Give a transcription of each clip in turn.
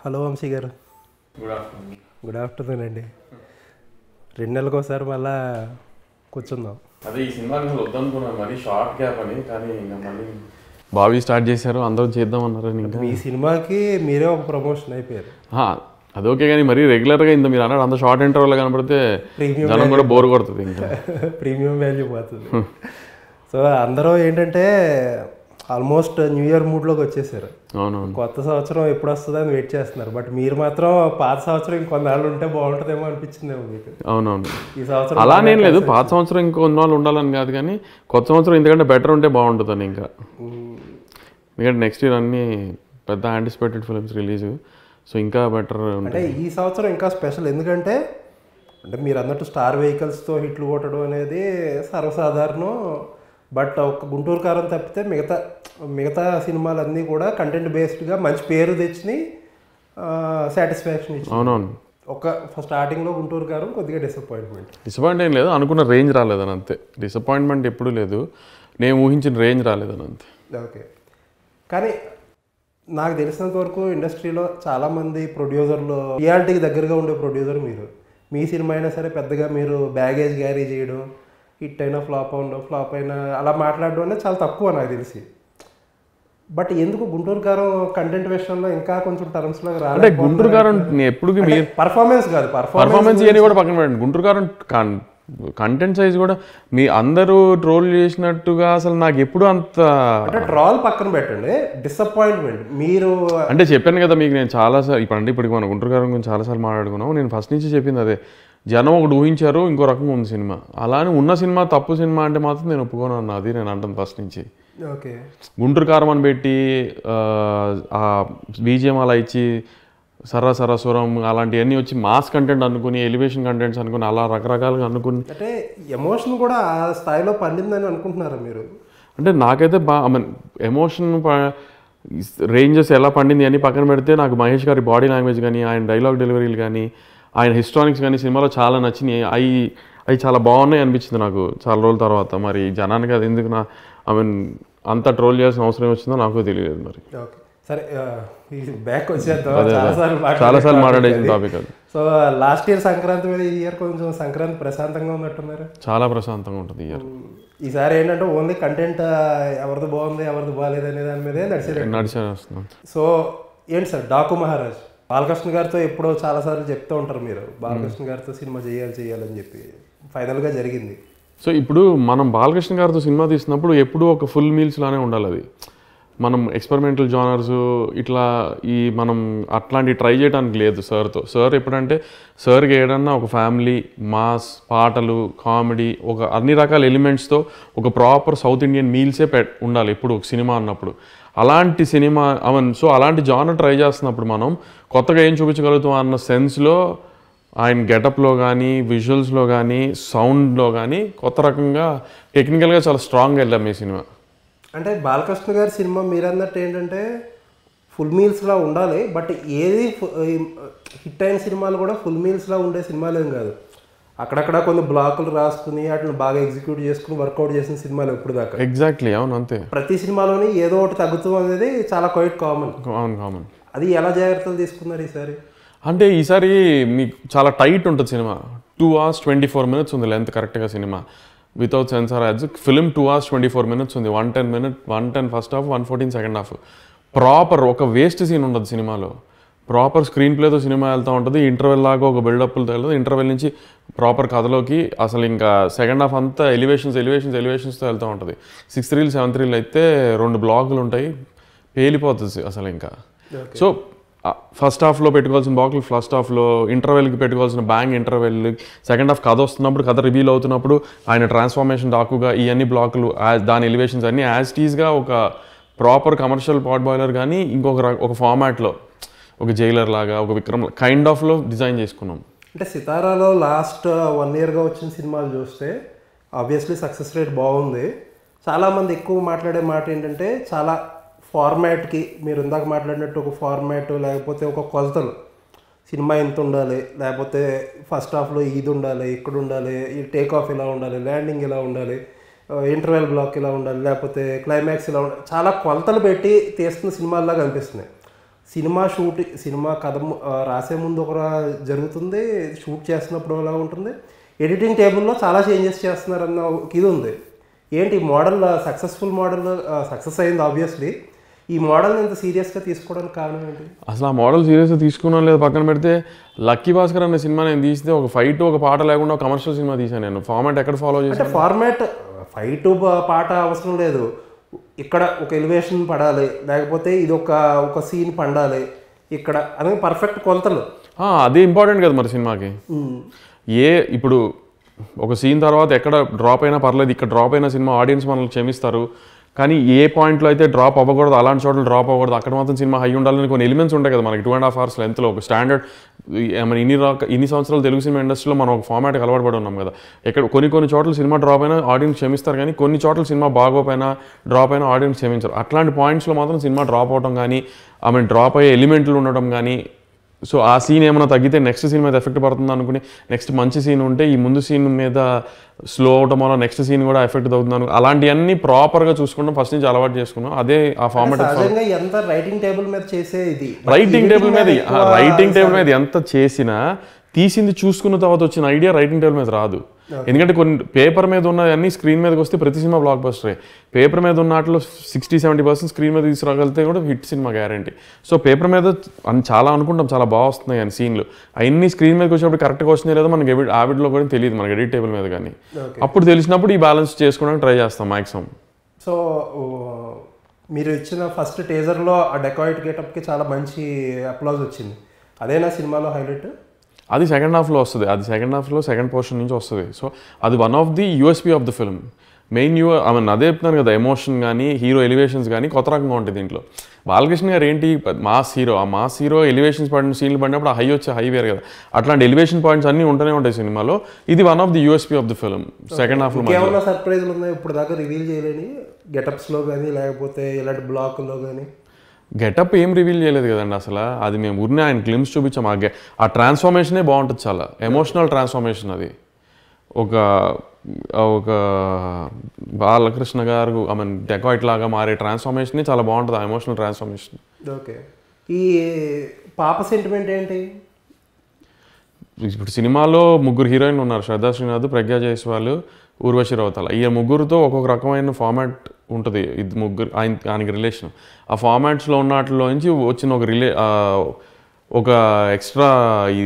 Hello Vamsi గారు. Good afternoon అండి. 2 నెలలకోసారి మళ్ళా కూర్చుందాం. అదే ఈ సినిమాకి అసలు వద్దనుకున్నాను, మరి షార్ట్ గ్యాప్ అని. కానీ ఇంకా మళ్ళీ బావి స్టార్ట్ చేశారు, అందరూ చేద్దాం అన్నారు. ఇంకా ఈ సినిమాకి మీరే ఒక ప్రమోషన్ అయిపోయారు. అది ఓకే, కానీ మరీ రెగ్యులర్గా ఇంత మీరు అన్నాడు అంత షార్ట్ ఇంటర్వల్ కనపడితే జనం కూడా బోర్ కొడుతుంది, ఇంకా ప్రీమియం వాల్యూ పోతుంది. సో అందరూ ఏంటంటే ఆల్మోస్ట్ న్యూ ఇయర్ మూడ్లోకి వచ్చేసారు. అవునవును, కొత్త సంవత్సరం ఎప్పుడు వస్తుందని వెయిట్ చేస్తున్నారు. బట్ మీరు మాత్రం పాత సంవత్సరం ఇంకొన్నాళ్ళు ఉంటే బాగుంటుందేమో అనిపించిందేమో మీకు. అవునవును, ఈ సంవత్సరం అలానేం లేదు, పాత సంవత్సరం ఇంకొన్నాళ్ళు ఉండాలని కాదు, కానీ కొత్త సంవత్సరం ఎందుకంటే బెటర్ ఉంటే బాగుంటుందని. ఇంకా ఎందుకంటే నెక్స్ట్ ఇయర్ అన్నీ పెద్ద యాంటిసిపేటెడ్ ఫిల్మ్స్ రిలీజ్, సో ఇంకా బెటర్ అంటే ఈ సంవత్సరం ఇంకా స్పెషల్. ఎందుకంటే అంటే మీరు అన్నట్టు స్టార్ వెహికల్స్తో హిట్లు కొట్టడం అనేది సర్వసాధారణం. బట్ ఒక గుంటూరు కారం తప్పితే మిగతా సినిమాలన్నీ కూడా కంటెంట్ బేస్డ్గా మంచి పేరు తెచ్చి సాటిస్ఫాక్షన్ ఇచ్చింది. అవునవును, ఒక స్టార్టింగ్లో గుంటూరు కారం కొద్దిగా డిసప్పాయింట్ ఏం లేదు, అనుకున్న రేంజ్ రాలేదని అంతే. డిసప్పాయింట్మెంట్ ఎప్పుడూ లేదు, నేను ఊహించిన రేంజ్ రాలేదని అంతే. ఓకే, కానీ నాకు తెలిసినంత వరకు ఇండస్ట్రీలో చాలామంది ప్రొడ్యూసర్లు రియాలిటీకి దగ్గరగా ఉండే ప్రొడ్యూసర్ మీరు. మీ సినిమా అయినా సరే పెద్దగా మీరు బ్యాగేజ్ క్యారీ చేయడం, హిట్ అయినా ఫ్లాప్ అయినా అలా మాట్లాడడం అనేది చాలా తక్కువ నాకు తెలిసి. బట్ ఎందుకు గుంటూరు కారం కంటెంట్ విషయంలో ఇంకా కొంచెం టర్మ్స్లో అంటే గుంటూరు కారం ఎప్పుడు పర్ఫార్మెన్స్ కాదు, పర్ఫార్మెన్స్ ఇవన్నీ కూడా పక్కన పెట్టండి. గుంటూరు కారం కంటెంట్ సైజ్ కూడా మీ అందరూ ట్రోల్ చేసినట్టుగా అసలు నాకు ఎప్పుడు అంత అంటే ట్రోల్ పక్కన పెట్టండి, డిసప్పాయింట్మెంట్ మీరు అంటే చెప్పాను కదా మీకు. నేను చాలాసార్లు ఇప్పుడు మన గుంటూరు కారం గురించి చాలాసార్లు మాట్లాడుకున్నాం. నేను ఫస్ట్ నుంచి చెప్పింది అదే, జనం ఒకటి ఊహించారు, ఇంకో రకంగా ఉంది సినిమా. అలానే ఉన్న సినిమా తప్పు సినిమా అంటే మాత్రం నేను ఒప్పుకోను అన్న, అది నేను అంటాను ఫస్ట్ నుంచి. ఓకే, గుంటూరు కారం అని పెట్టి ఆ బీజిఎం అలా ఇచ్చి సరస్వరం అలాంటివన్నీ వచ్చి మాస్ కంటెంట్ అనుకుని, ఎలివేషన్ కంటెంట్స్ అనుకుని, అలా రకరకాలుగా అనుకుని, అంటే ఎమోషన్ కూడా ఆ స్థాయిలో పండిందని అనుకుంటున్నారా మీరు? అంటే నాకైతే ఎమోషన్ రేంజెస్ ఎలా పండింది అని పక్కన పెడితే, నాకు మహేష్ గారి బాడీ లాంగ్వేజ్ కానీ, ఆయన డైలాగ్ డెలివరీలు కానీ, ఆయన హిస్టానిక్స్ కానీ సినిమాలో చాలా నచ్చినాయి. అవి చాలా బాగున్నాయి అనిపించింది నాకు చాలా రోజుల తర్వాత. మరి జనానికి అది ఎందుకు అంత ట్రోల్ చేయాల్సిన అవసరం వచ్చిందో నాకు తెలియదు. మరి ఓకే, సరే బ్యాక్ వచ్చేద్దాం. చాలాసార్లు మాట్లాడేసిన టాపిక్ అది. సో లాస్ట్ ఇయర్ సంక్రాంతి మీద ఈ ఇయర్ కొంచెం సంక్రాంతి ప్రశాంతంగా ఉన్నట్టున్నారు. చాలా ప్రశాంతంగా ఉంటుంది ఈ ఇయర్. ఈసారి ఏంటంటే ఓన్లీ కంటెంట్ ఎవరిది బాగుంది ఎవరిది బాగాలేదు అనే దాని మీదే నడిచేస్తున్నాం. సో ఏంటి సార్, డాకు మహారాజ్ బాలకృష్ణ గారితో ఎప్పుడో చాలాసార్లు చెప్తూ ఉంటారు మీరు, బాలకృష్ణ గారితో సినిమా చేయాలని చెప్పి. ఫైనల్గా జరిగింది. సో ఇప్పుడు మనం బాలకృష్ణ గారితో సినిమా తీసినప్పుడు ఎప్పుడూ ఒక ఫుల్ మీల్స్ లానే ఉండాలి. అది మనం ఎక్స్పెరిమెంటల్ జానర్స్ ఇట్లా మనం అట్లాంటివి ట్రై చేయడానికి లేదు సార్తో. సార్ ఎప్పుడంటే సార్కి ఏదన్నా ఒక ఫ్యామిలీ, మాస్, పాటలు, కామెడీ, ఒక అన్ని రకాల ఎలిమెంట్స్తో ఒక ప్రాపర్ సౌత్ ఇండియన్ మీల్సే ఉండాలి ఎప్పుడు ఒక సినిమా అన్నప్పుడు. అలాంటి సినిమా సో అలాంటి జానర్ ట్రై చేస్తున్నప్పుడు మనం కొత్తగా ఏం చూపించగలుగుతాం అన్న సెన్స్లో ఆయన గెటప్లో కానీ, విజువల్స్లో కానీ, సౌండ్లో కానీ కొత్త రకంగా టెక్నికల్గా చాలా స్ట్రాంగ్గా వెళ్ళాం ఈ సినిమా. అంటే బాలకృష్ణ గారి సినిమా మీరు అన్నట్టు ఏంటంటే ఫుల్ మీల్స్లా ఉండాలి. బట్ ఏది హిట్ అయిన సినిమాలు కూడా ఫుల్ మీల్స్లా ఉండే సినిమాలు ఏం కాదు. అక్కడక్కడ కొన్ని బ్లాకులు రాసుకుని వాటిని బాగా ఎగ్జిక్యూట్ చేసుకుని వర్కౌట్ చేసిన సినిమాలు ఎప్పుడు దాకా. ఎగ్జాక్ట్లీ, అవును, అంతే. ప్రతి సినిమాలోని ఏదో ఒకటి తగ్గుతూ అనేది చాలా క్వైట్ కామన్. అది ఎలా జాగ్రత్తలు తీసుకున్నారు ఈసారి? అంటే ఈసారి మీకు చాలా టైట్ ఉంటుంది సినిమా. 2 hours 24 minutes ఉంది లెంత్ కరెక్ట్గా సినిమా, without censor ads. Film 2 hours 24 minutes ఉంది. 110 first half, 114 second half. Proper ఒక వేస్ట్ సీన్ ఉండదు సినిమాలో. ప్రాపర్ స్క్రీన్ ప్లేతో సినిమా వెళ్తూ ఉంటుంది. ఇంటర్వెల్ లాగా ఒక బిల్డప్లతో వెళ్తుంది. ఇంటర్వెల్ నుంచి ప్రాపర్ కథలోకి అసలు ఇంకా సెకండ్ హాఫ్ అంతా ఎలివేషన్స్తో వెళ్తూ ఉంటుంది. 6 reels 7 reels అయితే 2 బ్లాకులు ఉంటాయి, పేలిపోతుంది అసలు ఇంకా. సో ఫస్ట్ హాఫ్లో పెట్టుకోవాల్సిన బ్లాక్లు ఫస్ట్ హాఫ్లో, ఇంటర్వెల్కి పెట్టుకోవాల్సిన బ్యాంగ్ ఇంటర్వెల్, సెకండ్ హాఫ్ కథ వస్తున్నప్పుడు, కథ రివీల్ అవుతున్నప్పుడు ఆయన ట్రాన్స్ఫార్మేషన్ డాకుగా ఇవన్నీ బ్లాకులు, దాని ఎలివేషన్స్ అన్నీ యాజ్ టీజ్గా ఒక ప్రాపర్ కమర్షియల్ పాట్ బాయిలర్ కానీ ఇంకొక ఫార్మాట్లో ఒక జైలర్ లాగా, ఒక విక్రమ్ కైండ్ ఆఫ్లో డిజైన్ చేసుకున్నాం. అంటే సితారాలో లాస్ట్ 1 yearగా వచ్చిన సినిమాలు చూస్తే ఆబ్వియస్లీ సక్సెస్ రేట్ బాగుంది. చాలామంది ఎక్కువ మాట్లాడే మాట ఏంటంటే చాలా ఫార్మాట్కి, మీరు ఇందాక మాట్లాడినట్టు ఒక ఫార్మాట్ లేకపోతే ఒక కొలతలు, సినిమా ఎంత ఉండాలి, లేకపోతే ఫస్ట్ హాఫ్లో ఇది ఉండాలి, ఇక్కడ ఉండాలి, ఈ టేక్ ఆఫ్ ఇలా ఉండాలి, ల్యాండింగ్ ఇలా ఉండాలి, ఇంటర్వెల్ బ్లాక్ ఇలా ఉండాలి, లేకపోతే క్లైమాక్స్ ఇలా ఉండాలి, చాలా కొలతలు పెట్టి తీస్తున్న సినిమాల్లాగా అనిపిస్తున్నాయి. సినిమా కథ రాసే ముందు ఒక జరుగుతుంది, షూట్ చేస్తున్నప్పుడు ఎలా ఉంటుంది, ఎడిటింగ్ టేబుల్లో చాలా చేంజెస్ చేస్తున్నారన్న ఒక ఇది ఉంది. ఏంటి మోడల్ సక్సెస్ఫుల్ మోడల్ సక్సెస్ అయింది ఆబ్వియస్లీ. ఈ మోడల్ని ఇంత సీరియస్గా తీసుకోవడానికి కారణం ఏంటి? అసలు ఆ మోడల్ సీరియస్గా తీసుకున్నాను లేదు పక్కన పెడితే, లక్కీ భాస్కర్ అనే సినిమా నేను తీస్తే ఒక ఫైట్ ఒక పాట లేకుండా ఒక కమర్షియల్ సినిమా తీసాను నేను. ఫార్మాట్ ఎక్కడ ఫాలో చేశాను? అంటే ఫార్మాట్ ఫైట్ పాట అవసరం లేదు, ఇక్కడ ఒక ఎలివేషన్ పడాలి, లేకపోతే ఇది ఒక సీన్ పండాలి ఇక్కడ అనేది పర్ఫెక్ట్ కొలతలు. అదే ఇంపార్టెంట్ కదా మరి సినిమాకి. ఇప్పుడు ఒక సీన్ తర్వాత ఎక్కడ డ్రాప్ అయినా పర్లేదు, ఇక్కడ డ్రాప్ అయిన సినిమా ఆడియన్స్ మనల్ని క్షమిస్తారు. కానీ ఏ పాయింట్లో అయితే డ్రాప్ అవ్వకూడదు, అలాంటి చోట్ల డ్రాప్ అవ్వకూడదు, అక్కడ మాత్రం సినిమా హై ఉండాలని కొన్ని ఎలిమెంట్స్ ఉంటాయి కదా మనకి. 2.5 hours లెంత్లో ఒక స్టాండర్డ్ ఇన్ని సంవత్సరాలు తెలుగు సినిమా ఇండస్ట్రీలో మనం ఒక ఫార్మాట్కి అలవాటు పడి ఉన్నాం కదా. కొన్ని చోట్ల సినిమా డ్రాప్ అయినా ఆడియన్స్ క్షమిస్తారు, కానీ కొన్ని చోట్ల సినిమా బాగోపోయినా డ్రాప్ అయినా ఆడియన్స్ క్షమించారు. అట్లాంటి పాయింట్స్లో మాత్రం సినిమా డ్రాప్ అవడం కానీ డ్రాప్ అయ్యే ఎలిమెంట్లు ఉండడం కానీ, సో ఆ సీన్ ఏమైనా తగ్గితే నెక్స్ట్ సీన్ మీద ఎఫెక్ట్ పడుతుంది అనుకుని నెక్స్ట్ మంచి సీన్ ఉంటే ఈ ముందు సీన్ మీద స్లో అవడం వల్ల నెక్స్ట్ సీన్ కూడా ఎఫెక్ట్ అవుతుంది. అలాంటివన్నీ ప్రాపర్గా చూసుకుంటాం, ఫస్ట్ నుంచి అలవాటు చేసుకున్నాం. అదే ఆ ఫార్మాట్. ఎంత రైటింగ్ టేబుల్ మీద చేసే ఇది రైటింగ్ టేబుల్ మీద ఎంత చేసినా తీసింది చూసుకున్న తర్వాత వచ్చిన ఐడియా రైటింగ్ టేబుల్ మీద రాదు. ఎందుకంటే కొన్ని పేపర్ మీద ఉన్నవన్నీ స్క్రీన్ మీదకి వస్తే ప్రతి సినిమా బ్లాక్ బస్టరే. పేపర్ మీద ఉన్న వాటిలో 60-70% స్క్రీన్ మీద తీసుకురాగలిగితే కూడా hit cinema guarantee. So paper మీద చాలా అనుకుంటాం చాలా బాగా వస్తున్నాయి కానీ సీన్లు అవన్నీ స్క్రీన్ మీదకి వచ్చినప్పుడు కరెక్ట్గా వస్తున్నాయి లేదా మనకి ఆవిడ్లో కూడా తెలియదు మనకి ఎడిట్ టేబుల్ మీద. కానీ అప్పుడు తెలిసినప్పుడు ఈ బ్యాలెన్స్ చేసుకోవడానికి ట్రై చేస్తాం మ్యాక్సిమం. సో మీరు ఇచ్చిన ఫస్ట్ టీజర్లో ఆ డెకాయిట్ గెటప్కి చాలా మంచి అప్లాజ్ వచ్చింది. అదేనా సినిమాలో హైలైట్? అది సెకండ్ హాఫ్లో వస్తుంది, అది సెకండ్ హాఫ్లో సెకండ్ పోర్షన్ నుంచి వస్తుంది. సో అది one of the USP of the film. Main అదే చెప్తున్నాను కదా, ఎమోషన్ కానీ హీరో ఎలివేషన్స్ కానీ కొత్త రకంగా ఉంటుంది దీంట్లో. బాలకృష్ణ గారు ఏంటి మాస్ హీరో, ఆ మాస్ హీరో ఎలివేషన్స్ పడిన సీన్లు పడినప్పుడు హై వచ్చే హై వేరు కదా, అట్లాంటి ఎలివేషన్ పాయింట్స్ అన్నీ ఉంటూనే ఉంటాయి సినిమాలో. ఇది one of the USP of the film. Second హాఫ్లో ఏమైనా సర్ప్రైజ్లు ఉన్నాయి ఇప్పుడు దాకా రివీల్ చేయలేని గెటప్స్లో కానీ లేకపోతే ఇలాంటి బ్లాక్లో కానీ? గెటప్ ఏం రివీల్ చేయలేదు కదండి అసలు. అది మేము ఊరినే ఆయన గ్లిమ్స్ చూపించాం. ఆ ట్రాన్స్ఫార్మేషనే బాగుంటుంది, చాలా ఎమోషనల్ ట్రాన్స్ఫార్మేషన్ అది. ఒక బాలకృష్ణ గారు డెకాయిట్ లాగా మారే ట్రాన్స్ఫార్మేషన్ చాలా బాగుంటుంది, ఆ ఎమోషనల్ ట్రాన్స్ఫార్మేషన్. ఓకే. ఈ పాప సెంటిమెంట్ ఏంటి? ఇప్పుడు సినిమాలో ముగ్గురు హీరోయిన్లు ఉన్నారు, శ్రద్ధా శ్రీనాథ్, ప్రజ్ఞా జైస్వాల్, ఊర్వశి రౌతల. ఈ ముగ్గురుతో ఒక్కొక్క రకమైన ఫార్మాట్ ఉంటుంది. ఇది ముగ్గురు ఆయనకి రిలేషన్. ఆ ఫార్మాట్స్లో ఉన్న వాటిలో నుంచి వచ్చిన ఒక ఎక్స్ట్రా ఈ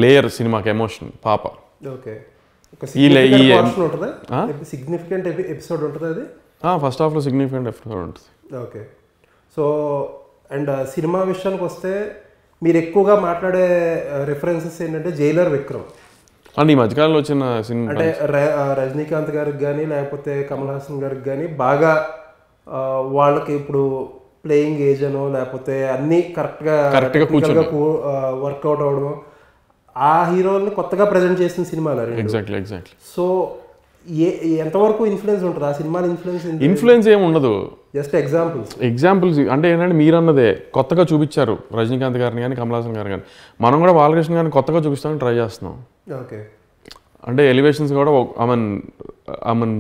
లేయర్ సినిమాకి ఎమోషన్ పాప. ఓకే. సిగ్నిఫికెంట్ ఎపిసోడ్ ఉంటుంది అది. ఫస్ట్ హాఫ్లో సిగ్నిఫికెంట్ ఎపిసోడ్ ఉంటుంది. ఓకే. సో అండ్ సినిమా విషయానికి వస్తే మీరు ఎక్కువగా మాట్లాడే రిఫరెన్సెస్ ఏంటంటే జైలర్ విక్రమ్ అంటే ఈ మధ్యకాలంలో వచ్చిన సినిమా అంటే రజనీకాంత్ గారికి కానీ లేకపోతే కమల్ హాసన్ గారికి కానీ బాగా వాళ్ళకి ఇప్పుడు ప్లేయింగ్ ఏజ్ అనో లేకపోతే అన్నీ కరెక్ట్గా వర్కౌట్ అవడం, ఆ హీరోని కొత్తగా ప్రజెంట్ చేసిన సినిమాలు. ఎగ్జాక్ట్లీ. సో ఎంతవరకు ఇన్ఫ్లుయెన్స్ ఉంటుంది ఆ సినిమాలో? ఇన్ఫ్లుయెన్స్ ఏమి ఉండదు, జస్ట్ ఎగ్జాంపుల్స్ అంటే ఏంటంటే మీరు అన్నదే కొత్తగా చూపించారు రజనీకాంత్ గారిని కానీ కమల్ హాసన్ గారిని కానీ. మనం కూడా బాలకృష్ణ గారిని కొత్తగా చూపిస్తామని ట్రై చేస్తున్నాం. ఓకే. అంటే ఎలివేషన్స్ కూడా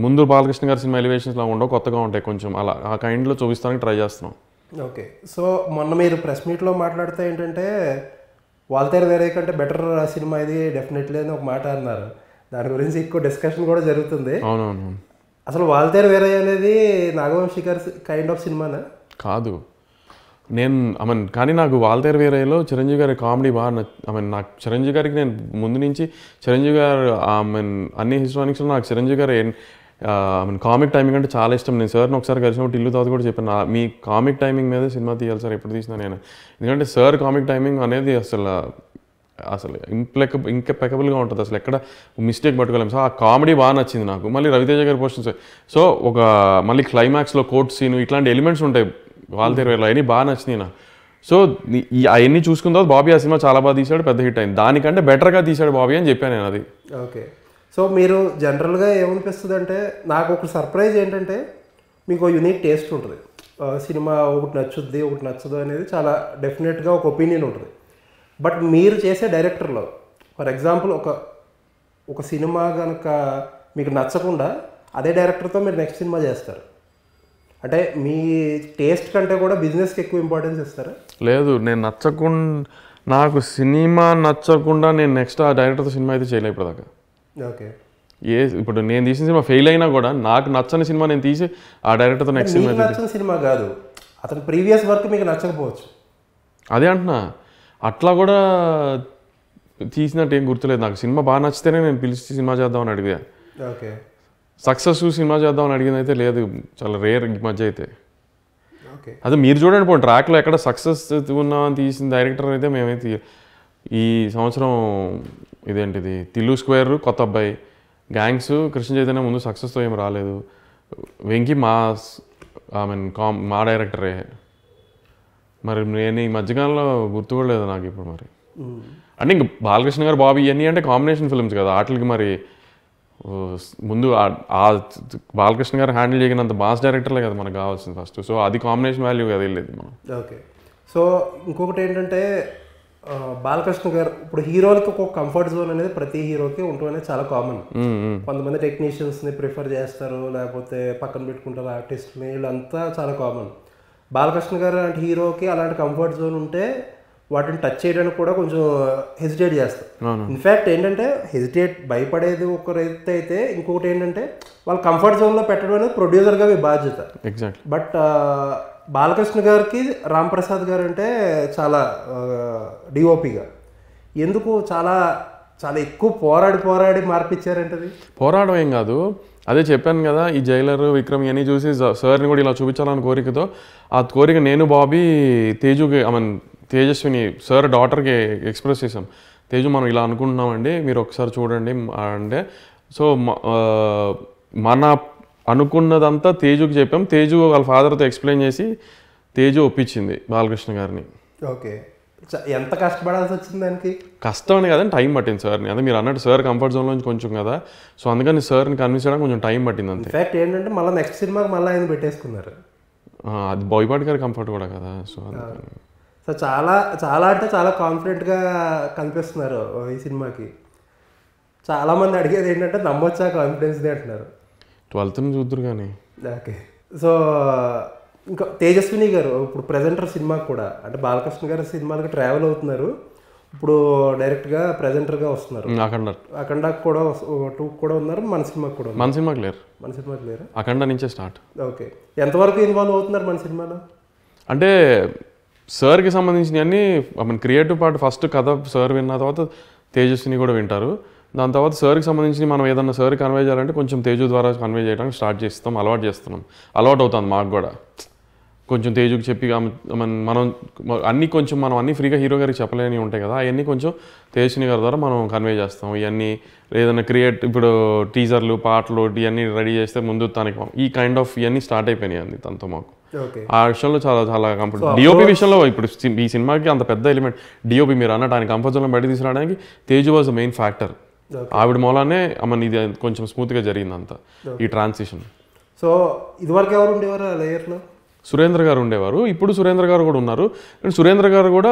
ముందు బాలకృష్ణ గారి సినిమా ఎలివేషన్స్లో ఉండవు, కొత్తగా ఉంటాయి కొంచెం, అలా ఆ కైండ్లో చూపిస్తానికి ట్రై చేస్తున్నాం. ఓకే. సో మొన్న మీరు ప్రెస్ మీట్లో మాట్లాడితే ఏంటంటే వాల్తేరు వేరే కంటే బెటర్ సినిమా ఇది డెఫినెట్లీ అని ఒక మాట అన్నారు. దాని గురించి ఎక్కువ డిస్కషన్ కూడా జరుగుతుంది. అవునవును. అసలు వాల్తేరు వేరే అనేది నాగవంశీ గారి కైండ్ ఆఫ్ సినిమానా? కాదు. కానీ నాకు వాల్తేరు వేరేలో చిరంజీవి గారి కామెడీ బాగా నాకు చిరంజీవి గారికి నేను ముందు నుంచి చిరంజీవి గారు అన్ని హిస్టానిక్స్లో నాకు చిరంజీవి గారు కామిక్ టైమింగ్ అంటే చాలా ఇష్టం. నేను సార్ని ఒకసారి కలిసినప్పుడు ఇల్లు తాత కూడా చెప్పాను, మీ కామిక్ టైమింగ్ మీద సినిమా తీయాలి సార్ ఎప్పుడు తీసినా నేను. ఎందుకంటే సార్ కామిక్ టైమింగ్ అనేది అసలు ఇంకెపెకబుల్గా ఉంటుంది, అసలు ఎక్కడ మిస్టేక్ పట్టుకోలేము. సో ఆ కామెడీ బాగా నచ్చింది నాకు. మళ్ళీ రవితేజ గారి పోర్షన్స్, సో మళ్ళీ క్లైమాక్స్లో కోర్ట్ సీన్ ఇట్లాంటి ఎలిమెంట్స్ ఉంటాయి వాల్తేరు వేరేలో, అవన్నీ బాగా నచ్చినాయి నాకు. సో అవన్నీ చూసుకున్న తర్వాత బాబీ ఆ సినిమా చాలా బాగా తీశాడు, పెద్ద హిట్ అయింది. దానికంటే బెటర్గా తీశాడు బాబీ అని చెప్పాను నేను అది. ఓకే. సో మీరు జనరల్గా ఏమనిపిస్తుంది అంటే, నాకు ఒక సర్ప్రైజ్ ఏంటంటే మీకు యూనిక్ టేస్ట్ ఉంటుంది. సినిమా ఒకటి నచ్చుద్ది ఒకటి నచ్చదు అనేది చాలా డెఫినెట్గా ఒక ఒపీనియన్ ఉంటుంది. బట్ మీరు చేసే డైరెక్టర్లో ఫర్ ఎగ్జాంపుల్ ఒక సినిమా కనుక మీకు నచ్చకుండా అదే డైరెక్టర్తో మీరు నెక్స్ట్ సినిమా చేస్తారు, అంటే మీ టేస్ట్ కంటే కూడా బిజినెస్కి ఎక్కువ ఇంపార్టెన్స్ ఇస్తారా? లేదు, నేను నాకు సినిమా నచ్చకుండా నేను నెక్స్ట్ ఆ డైరెక్టర్తో సినిమా అయితే చేయలేదు ఇప్పటిదాకా. ఓకే. ఇప్పుడు నేను తీసిన సినిమా ఫెయిల్ అయినా కూడా నాకు నచ్చని సినిమా నేను తీసి ఆ డైరెక్టర్తో నెక్స్ట్ సినిమా నచ్చని సినిమా కాదు, అతని ప్రీవియస్ వర్క్ మీకు నచ్చకపోవచ్చు. అదే అంటున్నా, అట్లా కూడా తీసినట్టు ఏం గుర్తులేదు నాకు. సినిమా బాగా నచ్చితేనే నేను పిలిచి సినిమా చేద్దామని అడిగా. ఓకే. సక్సెస్ సినిమా చేద్దామని అడిగింది అయితే లేదు, చాలా రేర్ ఈ మధ్య అయితే. ఓకే. అదే మీరు చూడండి, పోండి ట్రాక్లో ఎక్కడ సక్సెస్ ఉన్నామని తీసిన డైరెక్టర్ అయితే మేమైతే ఈ సంవత్సరం ఇదేంటిది తిల్లు స్క్వేర్, కొత్త అబ్బాయి, గ్యాంగ్స్, కృష్ణ చైతన్య ముందు సక్సెస్తో ఏం రాలేదు. వెంకీ మా డైరెక్టరే. మరి నేను ఈ మధ్యకాలంలో గుర్తు కూడా లేదు నాకు ఇప్పుడు. మరి అంటే ఇంక బాలకృష్ణ గారు, బాబీ ఇవన్నీ అంటే కాంబినేషన్ ఫిల్మ్స్ కదా, వాటికి మరి ముందు ఆ బాలకృష్ణ గారు హ్యాండిల్ చేయగినంత బాస్ డైరెక్టర్లే కదా మనకు కావాల్సింది ఫస్ట్. సో అది కాంబినేషన్ వాల్యూ కదా వెళ్ళేది మనం. ఓకే. సో ఇంకొకటి ఏంటంటే బాలకృష్ణ గారు ఇప్పుడు హీరోలకి ఒక కంఫర్ట్ జోన్ అనేది ప్రతి హీరోకి ఉండటం అనేది చాలా కామన్. కొంతమంది టెక్నీషియన్స్ని ప్రిఫర్ చేస్తారు, లేకపోతే పక్కన పెట్టుకుంటారు ఆర్టిస్ట్ని, వీళ్ళంతా చాలా కామన్. బాలకృష్ణ గారు అంటే హీరోకి అలాంటి కంఫర్ట్ జోన్ ఉంటే వాటిని టచ్ చేయడానికి కూడా కొంచెం హెజిటేట్ చేస్తారు. ఇన్ఫ్యాక్ట్ ఏంటంటే భయపడేది ఒకరైతే అయితే, ఇంకొకటి ఏంటంటే వాళ్ళ కంఫర్ట్ జోన్లో పెట్టడం అనేది ప్రొడ్యూసర్గా మీ బాధ్యత. ఎగ్జాక్ట్లీ. బట్ బాలకృష్ణ గారికి రామ్ ప్రసాద్ గారు అంటే చాలా డిఓపిగా ఎందుకు చాలా చాలా ఎక్కువ పోరాడి మార్పిచ్చారంటది. పోరాడడం ఏం కాదు, అదే చెప్పాను కదా, ఈ జైలర్, విక్రమ్ ఇవన్నీ చూసి సార్ని కూడా ఇలా చూపించాలని కోరికతో, ఆ కోరిక నేను బాబీ తేజుకి తేజస్విని సార్ డాటర్కి ఎక్స్ప్రెస్ చేసాం. తేజు మనం ఇలా అనుకుంటున్నామండి, మీరు ఒకసారి చూడండి అంటే. సో మన అనుకున్నదంతా తేజుకి చెప్పాం. తేజు వాళ్ళ ఫాదర్తో ఎక్స్ప్లెయిన్ చేసి తేజు ఒప్పించింది బాలకృష్ణ గారిని. ఓకే. ఎంత కష్టపడాల్సి వచ్చింది దానికి? కష్టం అని కదండి, టైం పట్టింది సార్ని. అదే మీరు అన్నట్టు సార్ కంఫర్ట్ జోన్ నుంచి కొంచెం కదా, సో అందుకని సార్ని కన్విన్స్ చేయడానికి కొంచెం టైం పట్టింది అంతే. ఇన్ఫాక్ట్ ఏంటంటే మళ్ళీ నెక్స్ట్ సినిమాకి మళ్ళీ ఆయన పెట్టేసుకున్నారు. అది బోయపాటి గారి కంఫర్ట్ కూడా కదా. సో చాలా చాలా అంటే చాలా కాన్ఫిడెంట్గా కనిపిస్తున్నారు ఈ సినిమాకి. చాలామంది అడిగేది ఏంటంటే నమ్మొచ్చా కాన్ఫిడెన్స్ది అంటున్నారు. 12th చూద్దరు కానీ. ఓకే. సో ఇంకా తేజస్విని గారు ఇప్పుడు ప్రెజెంటర్ సినిమాకి కూడా అంటే బాలకృష్ణ గారి సినిమాలకి ట్రావెల్ అవుతున్నారు. ఇప్పుడు డైరెక్ట్గా ప్రెజెంటర్గా వస్తున్నారు. అఖండ కూడా 2 కూడా ఉన్నారు, మన సినిమాకి కూడా. మన సినిమాకి లేరు. మన సినిమాకి లేరు, అఖండ నుంచే స్టార్ట్. ఓకే. ఎంతవరకు ఇన్వాల్వ్ అవుతున్నారు మన సినిమాలో? అంటే సార్కి సంబంధించినవన్నీ క్రియేటివ్ పార్ట్ ఫస్ట్ కథ సార్ విన్న తర్వాత తేజస్విని కూడా వింటారు. దాని తర్వాత సార్కి సంబంధించి మనం ఏదన్నా సార్కి కన్వే చేయాలంటే కొంచెం తేజు ద్వారా కన్వే చేయడానికి స్టార్ట్ చేస్తాం, అలవాటు అవుతుంది మాకు కూడా. కొంచెం తేజుకి చెప్పి మనం అన్నీ ఫ్రీగా హీరో గారికి చెప్పలేని ఉంటాయి కదా, అవన్నీ కొంచెం తేజస్విని గారి ద్వారా మనం కన్వే చేస్తాం. ఇవన్నీ ఏదైనా ఇప్పుడు టీజర్లు, పాటలు ఇవన్నీ రెడీ చేస్తే ముందు తనకి ఈ కైండ్ ఆఫ్ ఇవన్నీ స్టార్ట్ అయిపోయినాయి అండి తనతో మాకు. ఆ విషయంలో చాలా చాలా కంఫర్ట్. డిఓపి విషయంలో ఇప్పుడు ఈ సినిమాకి అంత పెద్ద ఎలిమెంట్ డిఓపి. మీరు అన్నట్టు ఆయన కంఫర్ట్ జోన్ బయట తీసుకురావడానికి Teju was the main factor. ఆవిడ మూలానే ఇది కొంచెం స్మూత్గా జరిగింది అంతా ఈ ట్రాన్సిషన్. సో ఇదివరకు ఎవరు ఉండేవారు ఆ లేయర్లో? సురేంద్ర గారు ఉండేవారు. ఇప్పుడు సురేంద్ర గారు కూడా ఉన్నారు. సురేంద్ర గారు కూడా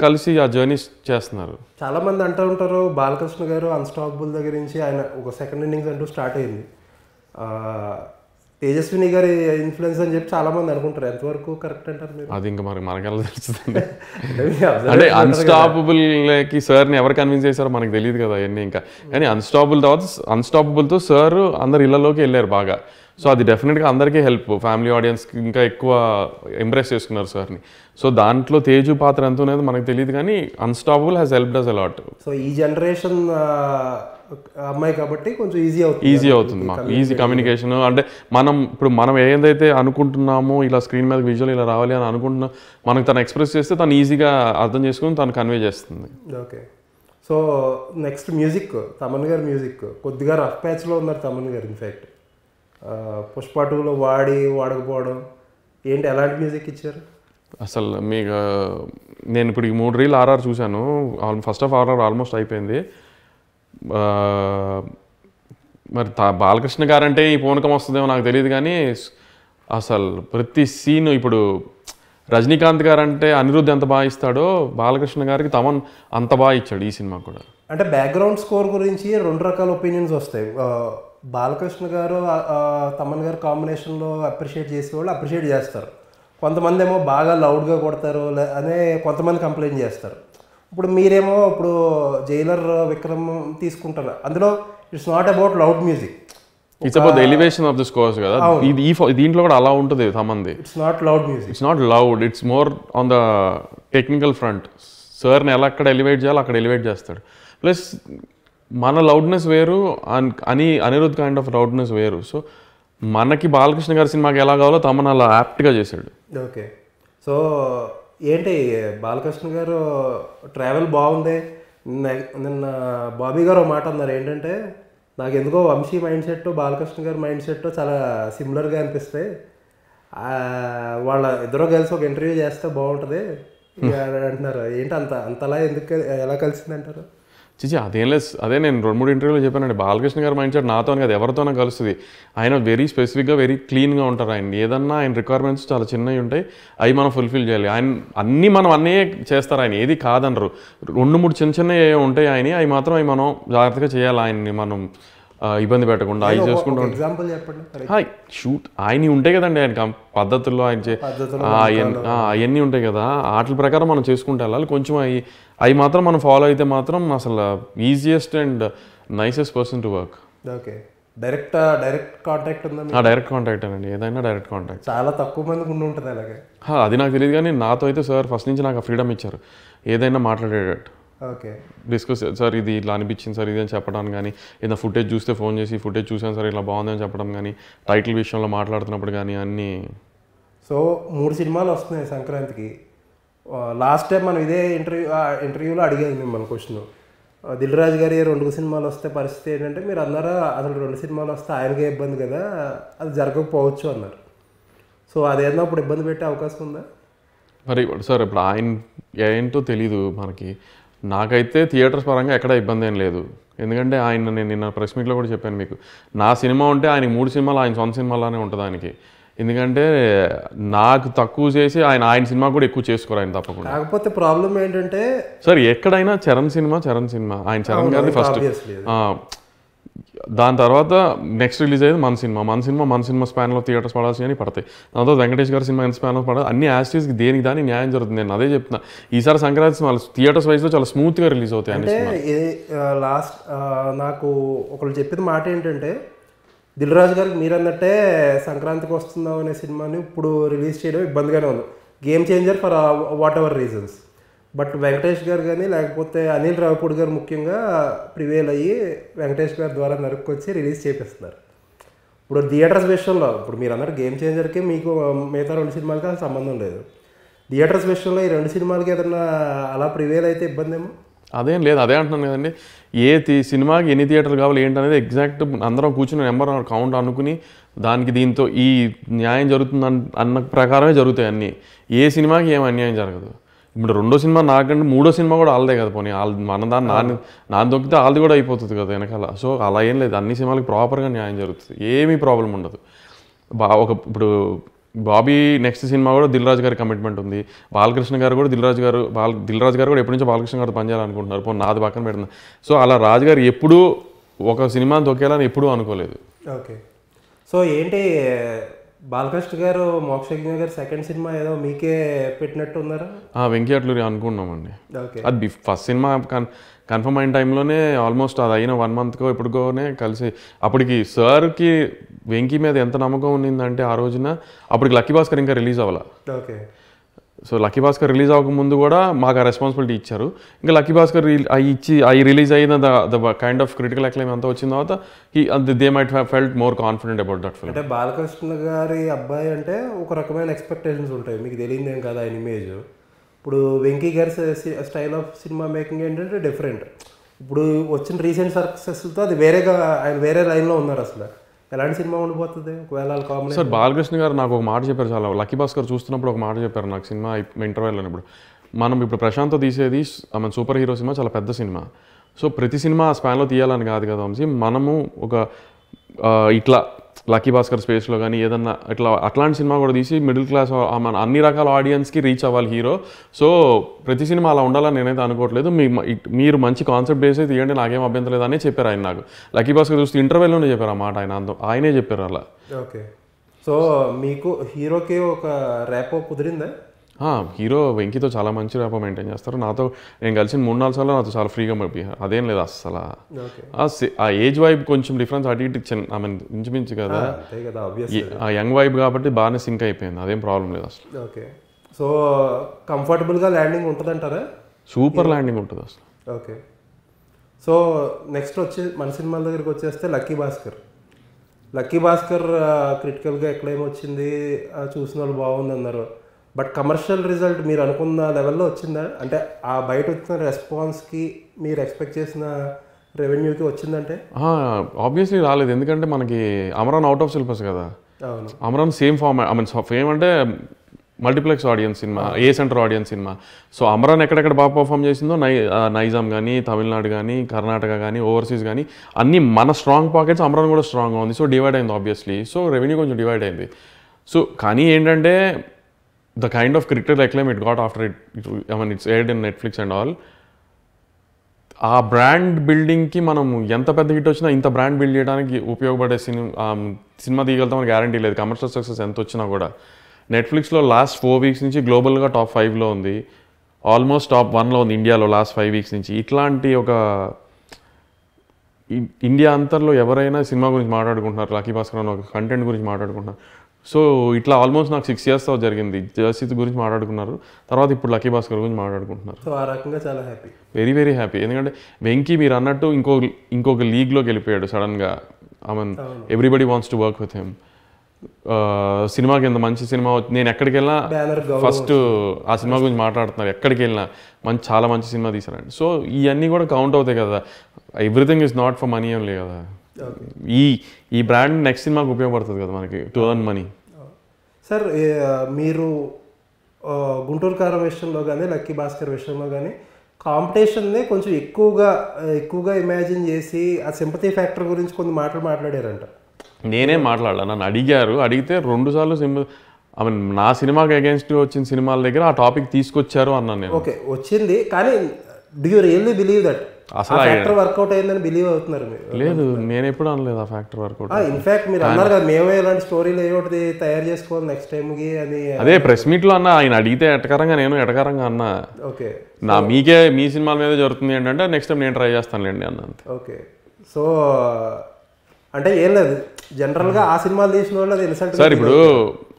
కలిసి ఆ జర్నీ చేస్తున్నారు. చాలా మంది అంటూ ఉంటారు బాలకృష్ణ గారు అన్స్టాపబుల్ దగ్గర నుంచి ఆయన ఒక సెకండ్ ఇన్నింగ్స్ అంటూ స్టార్ట్ అయింది. తేజస్విని గారి ఇన్ఫ్లుయెన్స్ అని చెప్పి చాలా మంది అనుకుంటారు. ఎంతవరకు కరెక్ట్ అంటారు మీరు? అది ఇంకా మనకెలా తెలుస్తుంది. అంటే అన్స్టాపబుల్కి సార్ని ఎవరు కన్విన్స్ చేశారో మనకు తెలియదు కదా అవన్నీ. ఇంకా కానీ అన్స్టాపబుల్తో సార్ అందరు ఇళ్లలోకి వెళ్ళారు బాగా. సో అది డెఫినెట్గా అందరికీ హెల్ప్, ఫ్యామిలీ ఆడియన్స్కి ఇంకా ఎక్కువ ఎంప్రెస్ చేసుకున్నారు సార్ని. సో దాంట్లో తేజు పాత్ర ఎంత అనేది మనకు తెలియదు, కానీ unstoppable has helped us a lot. So ఈ జనరేషన్ అమ్మాయి కాబట్టి కొంచెం ఈజీ అవుతుంది మాకు, ఈజీ కమ్యూనికేషన్. అంటే మనం ఏదైతే అనుకుంటున్నామో ఇలా స్క్రీన్ మీద విజువల్ ఇలా రావాలి అని అనుకుంటున్నాం, మనకు తను ఎక్స్ప్రెస్ చేస్తే తను ఈజీగా అర్థం చేసుకుని తను కన్వే చేస్తుంది. Okay. So next music, Thaman గారి మ్యూజిక్ కొద్దిగా రఫ్ ప్యాచ్లో ఉన్నారు తమన్ గారు. ఇన్ఫ్యాక్ట్ పుష్ప 2లో వాడకపోవడం ఏంటి, ఎలాంటి మ్యూజిక్ ఇచ్చారు అసలు? నేను ఇప్పుడు ఈ 3 రీల్ ఆర్ఆర్ చూశాను. ఫస్ట్ ఆఫ్ ఆర్ఆర్ ఆల్మోస్ట్ అయిపోయింది. మరి బాలకృష్ణ గారంటే ఈ పూనకం వస్తుందేమో నాకు తెలియదు, కానీ అసలు ప్రతి సీన్ ఇప్పుడు రజనీకాంత్ గారంటే అనిరుద్ధ్ ఎంత బాగా ఇస్తాడో బాలకృష్ణ గారికి తమన్ అంత బాగా ఇచ్చాడు ఈ సినిమా కూడా. అంటే బ్యాక్గ్రౌండ్ స్కోర్ గురించి 2 రకాల ఒపీనియన్స్ వస్తాయి. బాలకృష్ణ గారు తమన్ గారు కాంబినేషన్లో అప్రిషియేట్ చేసేవాళ్ళు అప్రిషియేట్ చేస్తారు, కొంతమంది ఏమో బాగా లౌడ్గా కొడతారు అనే కొంతమంది కంప్లైంట్ చేస్తారు. ఇప్పుడు మీరేమో ఇప్పుడు జైలర్ విక్రమ్ తీసుకుంటారు, అందులో it's not about loud music, it's about the elevation of the scores కదా. దీంట్లో కూడా అలా ఉంటుంది తమంది. It's not loud music, it's not loud, it's more on the technical front. సార్ని ఎలా అక్కడ ఎలివేట్ చేయాలో అక్కడ ఎలివేట్ చేస్తాడు. ప్లస్ మన లౌడ్నెస్ వేరు, అనిరుద్ధ్ కైండ్ ఆఫ్ లౌడ్నెస్ వేరు. సో మనకి బాలకృష్ణ గారి సినిమాకి ఎలా కావాలో తమన్ అలా యాప్ట్గా చేశాడు. ఓకే. సో ఏంటి బాలకృష్ణ గారు ట్రావెల్ బాగుంది. నిన్న బాబీ గారు ఒక మాట అన్నారు ఏంటంటే, నాకు ఎందుకో వంశీ మైండ్ సెట్ బాలకృష్ణ గారి మైండ్ సెట్ చాలా సిమిలర్గా అనిపిస్తాయి, వాళ్ళ ఇద్దరు కలిసి ఒక ఇంటర్వ్యూ చేస్తే బాగుంటుంది అంటున్నారు. ఏంటి అంతలా ఎందుకు ఎలా కలిసింది అంటారు? చిచి అదేం లేదు, అదే నేను 2-3 ఇంటర్వ్యూలో చెప్పానండి. బాలకృష్ణ గారు మైండ్ సెట్ నాతోనే కదా ఎవరితోనే కలుస్తుంది. ఆయన వెరీ స్పెసిఫిక్గా వెరీ క్లీన్గా ఉంటారు. ఆయన ఏదన్నా ఆయన రిక్వైర్మెంట్స్ చాలా చిన్నవి ఉంటాయి, అవి మనం ఫుల్ఫిల్ చేయాలి. ఆయన మనం అన్నీ చేస్తారు, ఆయన ఏది కాదనరు. 2-3 చిన్నవి ఉంటాయి ఆయన, అవి మాత్రం మనం జాగ్రత్తగా చేయాలి. ఆయన్ని మనం ఇబ్బంది పెట్టకుండా అవి చేసుకుంటూ ఎగ్జాంపుల్ చెప్పండి. షూట్ ఆయన ఉంటాయి కదండి, ఆయన పద్ధతుల్లో ఆయన అవన్నీ ఉంటాయి కదా, వాటి ప్రకారం మనం చేసుకుంటూ వెళ్ళాలి. కొంచెం అవి మాత్రం మనం ఫాలో అయితే మాత్రం అసలు easiest and nicest person to work. Okay. Direct contact ఉందా? డైరెక్ట్ కాంటాక్ట్ అండి, ఏదైనా డైరెక్ట్ కాంటాక్ట్. చాలా తక్కువ మందికి ఉండి ఉంటుంది అలాగే. అది నాకు తెలియదు, కానీ నాతో అయితే సార్ ఫస్ట్ నుంచి నాకు ఫ్రీడమ్ ఇచ్చారు, ఏదైనా మాట్లాడేటట్టు. ఓకే. డిస్కస్ సార్ ఇది ఇట్లా అనిపించింది సార్ ఇది అని చెప్పడం కానీ, ఏదైనా ఫుటేజ్ చూస్తే ఫోన్ చేసి ఫుటేజ్ చూసాను సార్ ఇట్లా బాగుందని చెప్పడం కానీ, టైటిల్ విషయంలో మాట్లాడుతున్నప్పుడు కానీ అన్నీ. సో 3 సినిమాలు వస్తున్నాయి సంక్రాంతికి. లాస్ట్ టైం మనం ఇదే ఇంటర్వ్యూలో అడిగాను మిమ్మల్ని క్వశ్చన్, దిల్ రాజు గారి 2 సినిమాలు వస్తే పరిస్థితి ఏంటంటే, మీరు అన్నారా అసలు 2 సినిమాలు వస్తే ఆయనకే ఇబ్బంది కదా, అది జరగకపోవచ్చు అన్నారు. సో అదేదో అప్పుడు ఇబ్బంది పెట్టే అవకాశం ఉందా? మరి సార్ ఇప్పుడు ఆయన ఏంటో తెలీదు మనకి. నాకైతే థియేటర్స్ పరంగా ఎక్కడ ఇబ్బంది ఏం లేదు, ఎందుకంటే ఆయన నేను నిన్న ప్రెస్ మీట్లో కూడా చెప్పాను మీకు, నా సినిమా ఉంటే ఆయనకి 3 సినిమాలు ఆయన సొంత సినిమాలానే ఉంటుంది ఆయనకి. ఎందుకంటే నాకు తక్కువ చేసి ఆయన సినిమా కూడా ఎక్కువ చేసుకోరు ఆయన తప్పకుండా. కాకపోతే ప్రాబ్లం ఏంటంటే సార్ ఎక్కడైనా చరణ్ సినిమా ఆయన చరణ్ గారిది ఫస్ట్, దాని తర్వాత నెక్స్ట్ రిలీజ్ అయ్యేది మన సినిమా స్పాన్లో థియేటర్స్ పడాల్సి పడతాయి. దాని తర్వాత వెంకటేష్ గారి సినిమా ఎంత స్పాన్లో పడాలి, అన్ని యాస్టీస్కి దేనికి దాని న్యాయం జరుగుతుంది. నేను అదే చెప్తున్నా, ఈసారి సంక్రాంతి సినిమాలు థియేటర్స్ వైజ్లో చాలా స్మూత్గా రిలీజ్ అవుతాయి. అంటే లాస్ట్ నాకు ఒకళ్ళు చెప్పిన మాట ఏంటంటే, దిల్ రాజు గారికి మీరు అన్నట్టే సంక్రాంతికి వస్తుందాం అనే సినిమాని ఇప్పుడు రిలీజ్ చేయడం ఇబ్బందిగానే ఉంది, game changer for what ever reasons. But Venkatesh గారు కానీ లేకపోతే అనిల్ రావిపూడి గారు ముఖ్యంగా ప్రివేల్ అయ్యి వెంకటేష్ గారి ద్వారా నరుక్కొచ్చి రిలీజ్ చేపిస్తున్నారు. ఇప్పుడు థియేటర్స్ విషయంలో ఇప్పుడు మీరు అన్నట్టు గేమ్ చేంజర్కి మీకు మిగతా 2 సినిమాలకి అసలు సంబంధం లేదు. థియేటర్స్ విషయంలో ఈ 2 సినిమాలకి ఏదన్నా అలా ప్రివేల్ అయితే ఇబ్బంది ఏమో? అదేం లేదు, అదే అంటున్నాను కదండి. సినిమాకి ఎన్ని థియేటర్లు కావాలి ఏంటనేది ఎగ్జాక్ట్ అందరం కూర్చుని నెంబర్ కౌంట్ అనుకుని దానికి దీంతో ఈ న్యాయం జరుగుతుంది అన్న ప్రకారమే జరుగుతాయి అన్నీ. ఏ సినిమాకి ఏం అన్యాయం జరగదు. ఇప్పుడు 2వ సినిమా నాకంటే 3వ సినిమా కూడా ఆల్దే కదా, పోనీ మన నాన్న దొక్కితే ఆల్ది కూడా అయిపోతుంది కదా వెనకాల. సో అలా ఏం లేదు, అన్ని సినిమాలకి ప్రాపర్గా న్యాయం జరుగుతుంది, ఏమీ ప్రాబ్లం ఉండదు. ఇప్పుడు బాబీ నెక్స్ట్ సినిమా కూడా దిల్ రాజు గారి కమిట్మెంట్ ఉంది, బాలకృష్ణ గారు కూడా దిల్ రాజు గారు కూడా ఎప్పటి నుంచో బాలకృష్ణ గారితో పనిచేయాలనుకుంటున్నారు, పోనీ నాది పక్కన పెడుతున్నారు. సో అలా రాజు గారు ఎప్పుడూ ఒక సినిమా దొక్కేయాలని ఎప్పుడూ అనుకోలేదు. ఓకే. సో ఏంటి బాలకృష్ణ గారు మోక్షజ్ఞ గారు సెకండ్ సినిమా ఏదో మీకే పెట్టినట్టు ఉన్నారా? వెంకీ అట్లూరి అనుకున్నామండి. అది ఫస్ట్ సినిమా కన్ఫర్మ్ అయిన టైంలోనే ఆల్మోస్ట్ అది అయిన 1 మంత్కో ఎప్పుడుకోనే కలిసి, అప్పటికి సార్కి వెంకీ మీద ఎంత నమ్మకం ఉండిందంటే ఆ రోజున అప్పటికి లక్కీ భాస్కర్ ఇంకా రిలీజ్ అవ్వాలి. Okay. So Lucky Bhaskar release అవ్వకముందు కూడా మాకు ఆ రెస్పాన్సిబిలిటీ ఇచ్చారు. ఇంకా లక్కీ భాస్కర్ అవి రిలీజ్ అయిన the kind of critical acclaim అంతా వచ్చిన తర్వాత they might have felt more confident about that film. అంటే బాలకృష్ణ గారి అబ్బాయి అంటే ఒక రకమైన ఎక్స్పెక్టేషన్స్ ఉంటాయి, మీకు తెలియదు ఏం కదా ఆయన ఇమేజ్. ఇప్పుడు వెంకీ గారి స్టైల్ ఆఫ్ సినిమా మేకింగ్ ఏంటంటే డిఫరెంట్. ఇప్పుడు వచ్చిన రీసెంట్ సక్సెస్తో అది వేరేగా ఆయన వేరే లైన్లో ఉన్నారు. అసలు ఎలాంటి సినిమా ఉండిపోతుంది ఒకవేళ కాంబినేషన్? సార్ బాలకృష్ణ గారు నాకు ఒక మాట చెప్పారు, చాలా లక్కీ భాస్కర్ చూస్తున్నప్పుడు ఒక మాట చెప్పారు నాకు సినిమా ఇంటర్వెల్ అన్నప్పుడు. ఇప్పుడు ప్రశాంత్తో తీసేది మన సూపర్ హీరో సినిమా చాలా పెద్ద సినిమా. సో ప్రతి సినిమా ఆ స్పాన్లో తీయాలని కాదు కదా వంశీ, మనము ఒక ఇట్లా లక్కీ భాస్కర్ స్పేస్లో కానీ ఏదన్నా అట్లాంటి సినిమా కూడా తీసి మిడిల్ క్లాస్ మన అన్ని రకాల ఆడియన్స్కి రీచ్ అవ్వాలి హీరో. సో ప్రతి సినిమా అలా ఉండాలని నేనైతే అనుకోవట్లేదు. మీరు మంచి కాన్సెప్ట్ బేస్ అయితే తీయండి, నాకేం అభ్యంతరం లేదని చెప్పారు ఆయన. నాకు లక్కీ భాస్కర్ చూస్తే ఇంటర్వెల్లోనే చెప్పారు ఆ మాట, ఆయనే చెప్పారు అలా. ఓకే. సో మీకు హీరోకి ఒక ర్యాపో కుదిరిందా? హీరో వెంకీతో చాలా మంచి ర్యాపో మెయింటైన్ చేస్తారు. నాతో నేను కలిసిన 3-4 సార్లు నాతో చాలా ఫ్రీగా అదేం లేదు అసలు. ఆ ఏజ్ వైబ్ కొంచెం డిఫరెన్స్ అటు ఇటు ఐ మీన్ ఇంచుమించు కదా, ఆ యంగ్ వైబ్ కాబట్టి బాగానే సింక్ అయిపోయింది, అదేం ప్రాబ్లం లేదు అసలు. ఓకే. సో కంఫర్టబుల్గా ల్యాండింగ్ ఉంటుందంటారా? సూపర్ ల్యాండింగ్ ఉంటుంది అసలు. ఓకే. సో నెక్స్ట్ మన సినిమాల దగ్గరికి వచ్చేస్తే లక్కీ భాస్కర్. లక్కీ భాస్కర్ క్రిటికల్గా ఎక్కడేమొచ్చింది, చూసిన వాళ్ళు బాగుంది అన్నారు. బట్ కమర్షియల్ రిజల్ట్ మీరు అనుకున్న లెవెల్లో వచ్చిందా? అంటే ఆ బయట వచ్చిన రెస్పాన్స్కి మీరు ఎక్స్పెక్ట్ చేసిన రెవెన్యూకి వచ్చిందంటే? ఆబ్వియస్లీ రాలేదు, ఎందుకంటే మనకి అమరాన్ అవుట్ ఆఫ్ సిలబస్ కదా. అవును. Amaran same form, I mean fame అంటే మల్టీప్లెక్స్ ఆడియన్స్ సినిమా, ఏ సెంటర్ ఆడియన్స్ సినిమా. సో అమరాన్ ఎక్కడెక్కడ బాగా పర్ఫామ్ చేసిందో నైజాం కానీ, తమిళనాడు కానీ, కర్ణాటక కానీ, ఓవర్సీస్ కానీ అన్నీ మన స్ట్రాంగ్ పాకెట్స్, అమరాన్ కూడా స్ట్రాంగ్గా ఉంది. సో డివైడ్ అయింది ఆబ్వియస్లీ. సో రెవెన్యూ కొంచెం డివైడ్ అయింది. సో కానీ ఏంటంటే the kind of critical acclaim it got after I mean it's aired in Netflix and all, ఆ బ్రాండ్ బిల్డింగ్కి మనం ఎంత పెద్ద హిట్ వచ్చినా ఇంత బ్రాండ్ బిల్డ్ చేయడానికి ఉపయోగపడే సినిమా తీయగలుగుతామని గ్యారంటీ లేదు, కమర్షియల్ సక్సెస్ ఎంత వచ్చినా కూడా. నెట్ఫ్లిక్స్లో లాస్ట్ 4 వీక్స్ నుంచి గ్లోబల్గా టాప్ 5లో ఉంది, ఆల్మోస్ట్ టాప్ 1లో ఉంది ఇండియాలో లాస్ట్ 5 వీక్స్ నుంచి. ఇట్లాంటి ఒక ఇండియా అంతర్లో ఎవరైనా సినిమా గురించి మాట్లాడుకుంటున్నారు, లక్కీ భాస్కర్ అని ఒక కంటెంట్ గురించి మాట్లాడుకుంటున్నారు. సో ఇట్లా ఆల్మోస్ట్ నాకు 6 years జరిగింది. జర్సీ గురించి మాట్లాడుకున్నారు, తర్వాత ఇప్పుడు లక్కీ భాస్కర్ గురించి మాట్లాడుకుంటున్నారు. సో ఆ రకంగా చాలా హ్యాపీ, వెరీ వెరీ హ్యాపీ. ఎందుకంటే వెంకీ మీరు అన్నట్టు ఇంకొక లీగ్లోకి వెళ్ళిపోయాడు సడన్గా. I mean everybody wants to work with him. సినిమాకి ఎంత మంచి సినిమా, నేను ఎక్కడికి వెళ్ళినా ఫస్ట్ ఆ సినిమా గురించి మాట్లాడుతున్నారు, ఎక్కడికి వెళ్ళినా చాలా మంచి సినిమా తీసారండి. సో ఇవన్నీ కూడా కౌంట్ అవుతాయి కదా. Everything is not for money only కదా. ఈ బ్రాండ్ నెక్స్ట్ సినిమాకి ఉపయోగపడుతుంది కదా మనకి, టు ఎర్న్ మనీ. సార్ మీరు గుంటూరు కారం విషయంలో కానీ, లక్కీ భాస్కర్ విషయంలో కానీ కాంపిటీషన్ని కొంచెం ఎక్కువగా ఇమాజిన్ చేసి ఆ సింపతి ఫ్యాక్టర్ గురించి కొన్ని మాటలు మాట్లాడారంట. నేనేం మాట్లాడాల, నన్ను అడిగితే 2 సార్లు ఐ మీన్ నా సినిమాకి అగేన్స్ట్ వచ్చిన సినిమాల దగ్గర ఆ టాపిక్ తీసుకొచ్చారు అన్నాను నేను. ఓకే, వచ్చింది, కానీ do you really believe that అసలు ఫ్యాక్టర్ వర్కౌట్ అయిందని బిలీవ్ అవుతున్నారు మీరు? లేదు, నేను ఎప్పుడు అనలేదు ఆ ఫ్యాక్టర్ వర్కౌట్. ఇన్ఫాక్ట్ మీరు అన్నారు కదా, మేమే ఇలాంటి స్టోరీలు ఏమిటి తయారు చేసుకోవాలి నెక్స్ట్ టైంకి అని. అదే ప్రెస్ మీట్లో అన్నా, ఆయన అడిగితే ఎటకరంగా నేను ఎటకరంగా అన్నా. ఓకే, మీ సినిమాల మీద జరుగుతుంది ఏంటంటే నెక్స్ట్ టైం నేను ట్రై చేస్తానులేండి అన్న. ఓకే. సో అంటే ఏం లేదు, జనరల్గా ఆ సినిమాలు తీసిన వాళ్ళు అది ఇన్సల్ట్. సార్ ఇప్పుడు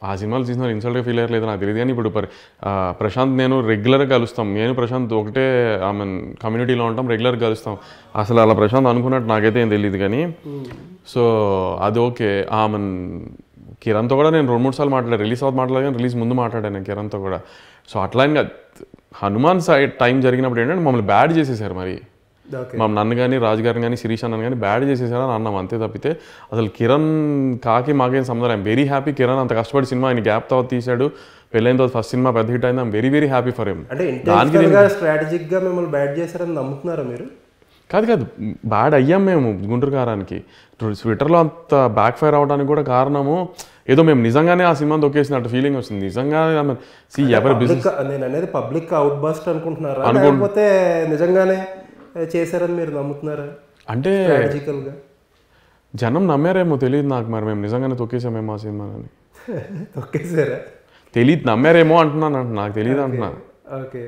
ఆ సినిమాలు తీసిన వాళ్ళు ఇన్సల్ట్గా ఫీల్ అయ్యలేదు నాకు తెలియదు, కానీ ఇప్పుడు ప్రశాంత్ నేను రెగ్యులర్గా కలుస్తాం, నేను ప్రశాంత్ ఒకటే ఐ మీన్ కమ్యూనిటీలో ఉంటాం, రెగ్యులర్గా కలుస్తాం. అసలు అలా ప్రశాంత్ అనుకున్నట్టు నాకైతే ఏం తెలియదు కానీ. సో అది ఓకే. ఐ మీన్ కిరణ్తో కూడా నేను 2-3 సార్లు మాట్లాడాను, రిలీజ్ అవుతూ మాట్లాడాను కానీ రిలీజ్ ముందు మాట్లాడాను నేను కిరణ్తో కూడా. సో అట్లా ఇంకా హనుమాన్ సైడ్ టైం జరిగినప్పుడు ఏంటంటే మమ్మల్ని బ్యాడ్ చేసేసారు. మరి నన్ను కానీ రాజు గారిని కానీ శిరీష్ అన్నని కానీ బ్యాడ్ చేసేసారు అని అన్నాం, అంతే తప్పితే అసలు కిరణ్ కాకి మాకేం సంబంధం. I'm very happy. కిరణ్ అంత కష్టపడి సినిమా ఆయన గ్యాప్ తర్వాత తీశాడు, పెళ్ళైన తర్వాత ఫస్ట్ సినిమా పెద్ద హిట్ అయింది. I'm very very happy for him. అంటే స్ట్రాటజిక్గా మిమ్మల్ని బ్యాడ్ చేశారని నమ్ముతున్నారా మీరు? కాదు, బ్యాడ్ అయ్యాం మేము గుంటూరు కారానికి. ట్విట్టర్లో అంత బ్యాక్ ఫైర్ అవడానికి కూడా కారణము ఏదో మేము నిజంగానే ఆ సినిమా దొక్కేసినట్టు ఫీలింగ్ వచ్చింది. నిజంగా ఎవరి బిజినెస్ నేను అనేది పబ్లిక్ అవుట్ బస్ట్ అనుకుంటున్నారా, లేకపోతే నిజంగానే చేశారని మీరు నమ్ముతున్నారా? అంటే జనం నమ్మారేమో తెలియదు నాకు, మరి మేము నిజంగానే తొక్కేసామేమో ఆ సినిమాని. తొక్కేసారా తెలియదు, నమ్మారేమో అంటున్నాను, నాకు తెలియదు అంటున్నా. ఓకే.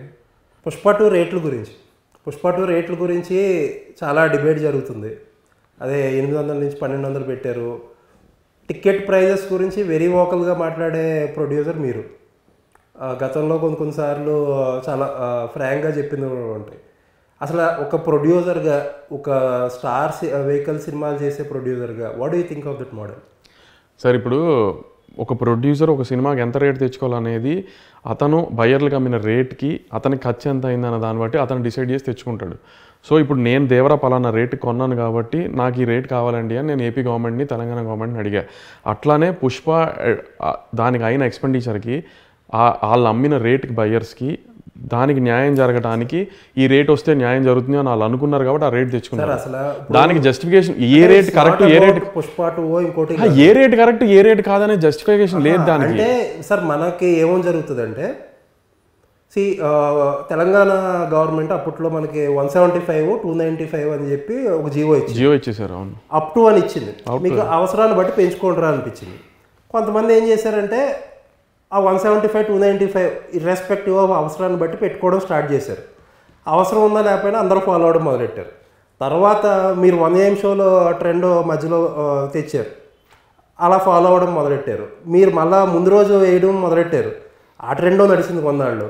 పుష్ప 2 రేట్ల గురించి చాలా డిబేట్ జరుగుతుంది. అదే 800 నుంచి 1200 పెట్టారు. టికెట్ ప్రైజెస్ గురించి వెరీ వోకల్గా మాట్లాడే ప్రొడ్యూసర్ మీరు. గతంలో కొన్నిసార్లు చాలా ఫ్రాంక్గా చెప్పింది ఉంటాయి. అసలు ఒక ప్రొడ్యూసర్గా, ఒక స్టార్ వెహికల్ సినిమాలు చేసే ప్రొడ్యూసర్గా what do you think of that model? Sir ఇప్పుడు ఒక ప్రొడ్యూసర్ ఒక సినిమాకి ఎంత రేట్ తెచ్చుకోవాలనేది అతను బయ్యర్లకు అమ్మిన రేట్కి అతనికి ఖర్చు ఎంత అయిందన్న దాన్ని బట్టి అతను డిసైడ్ చేసి తెచ్చుకుంటాడు. సో ఇప్పుడు నేను దేవరా పలానా రేటుకి కొన్నాను కాబట్టి నాకు ఈ రేట్ కావాలండి అని నేను ఏపీ గవర్నమెంట్ని, తెలంగాణ గవర్నమెంట్ని అడిగా. అట్లానే పుష్ప దానికి అయిన ఎక్స్పెండిచర్కి వాళ్ళు అమ్మిన రేట్కి బయ్యర్స్కి దానికి న్యాయం జరగడానికి ఈ రేట్ వస్తే న్యాయం జరుగుతుంది అని వాళ్ళు అనుకున్నారు కాబట్టి ఆ రేట్ తెచ్చుకున్నారు. అసలు దానికి జస్టిఫికేషన్ ఏ రేట్ కరెక్ట్ ఏ రేట్ పుష్ప 2 ఇంకోటి ఏ రేట్ కరెక్ట్ ఏ రేట్ కాదనే జస్టిఫికేషన్ లేదు దానికి. అంటే సార్ మనకి ఏమని జరుగుతుందంటే తెలంగాణ గవర్నమెంట్ అప్పట్లో మనకి 175, 295 అని చెప్పి ఒక జియో ఇచ్చేసారు. అవును, అప్ టు అని ఇచ్చింది. మీకు అవసరాన్ని బట్టి పెంచుకోండి అనిపించింది. కొంతమంది ఏం చేశారంటే ఆ 175, 295 ఇర్రెస్పెక్టివ్ ఆఫ్ అవసరాన్ని బట్టి పెట్టుకోవడం స్టార్ట్ చేశారు. అవసరం ఉందా లేకపోయినా అందరూ ఫాలో అవ్వడం మొదలెట్టారు. తర్వాత మీరు 1 AM షోలో ట్రెండ్ మధ్యలో తెచ్చారు, అలా ఫాలో అవ్వడం మొదలెట్టారు. మీరు మళ్ళీ ముందు రోజు వేయడం మొదలెట్టారు, ఆ ట్రెండ్ నడిచింది కొన్నాళ్ళు.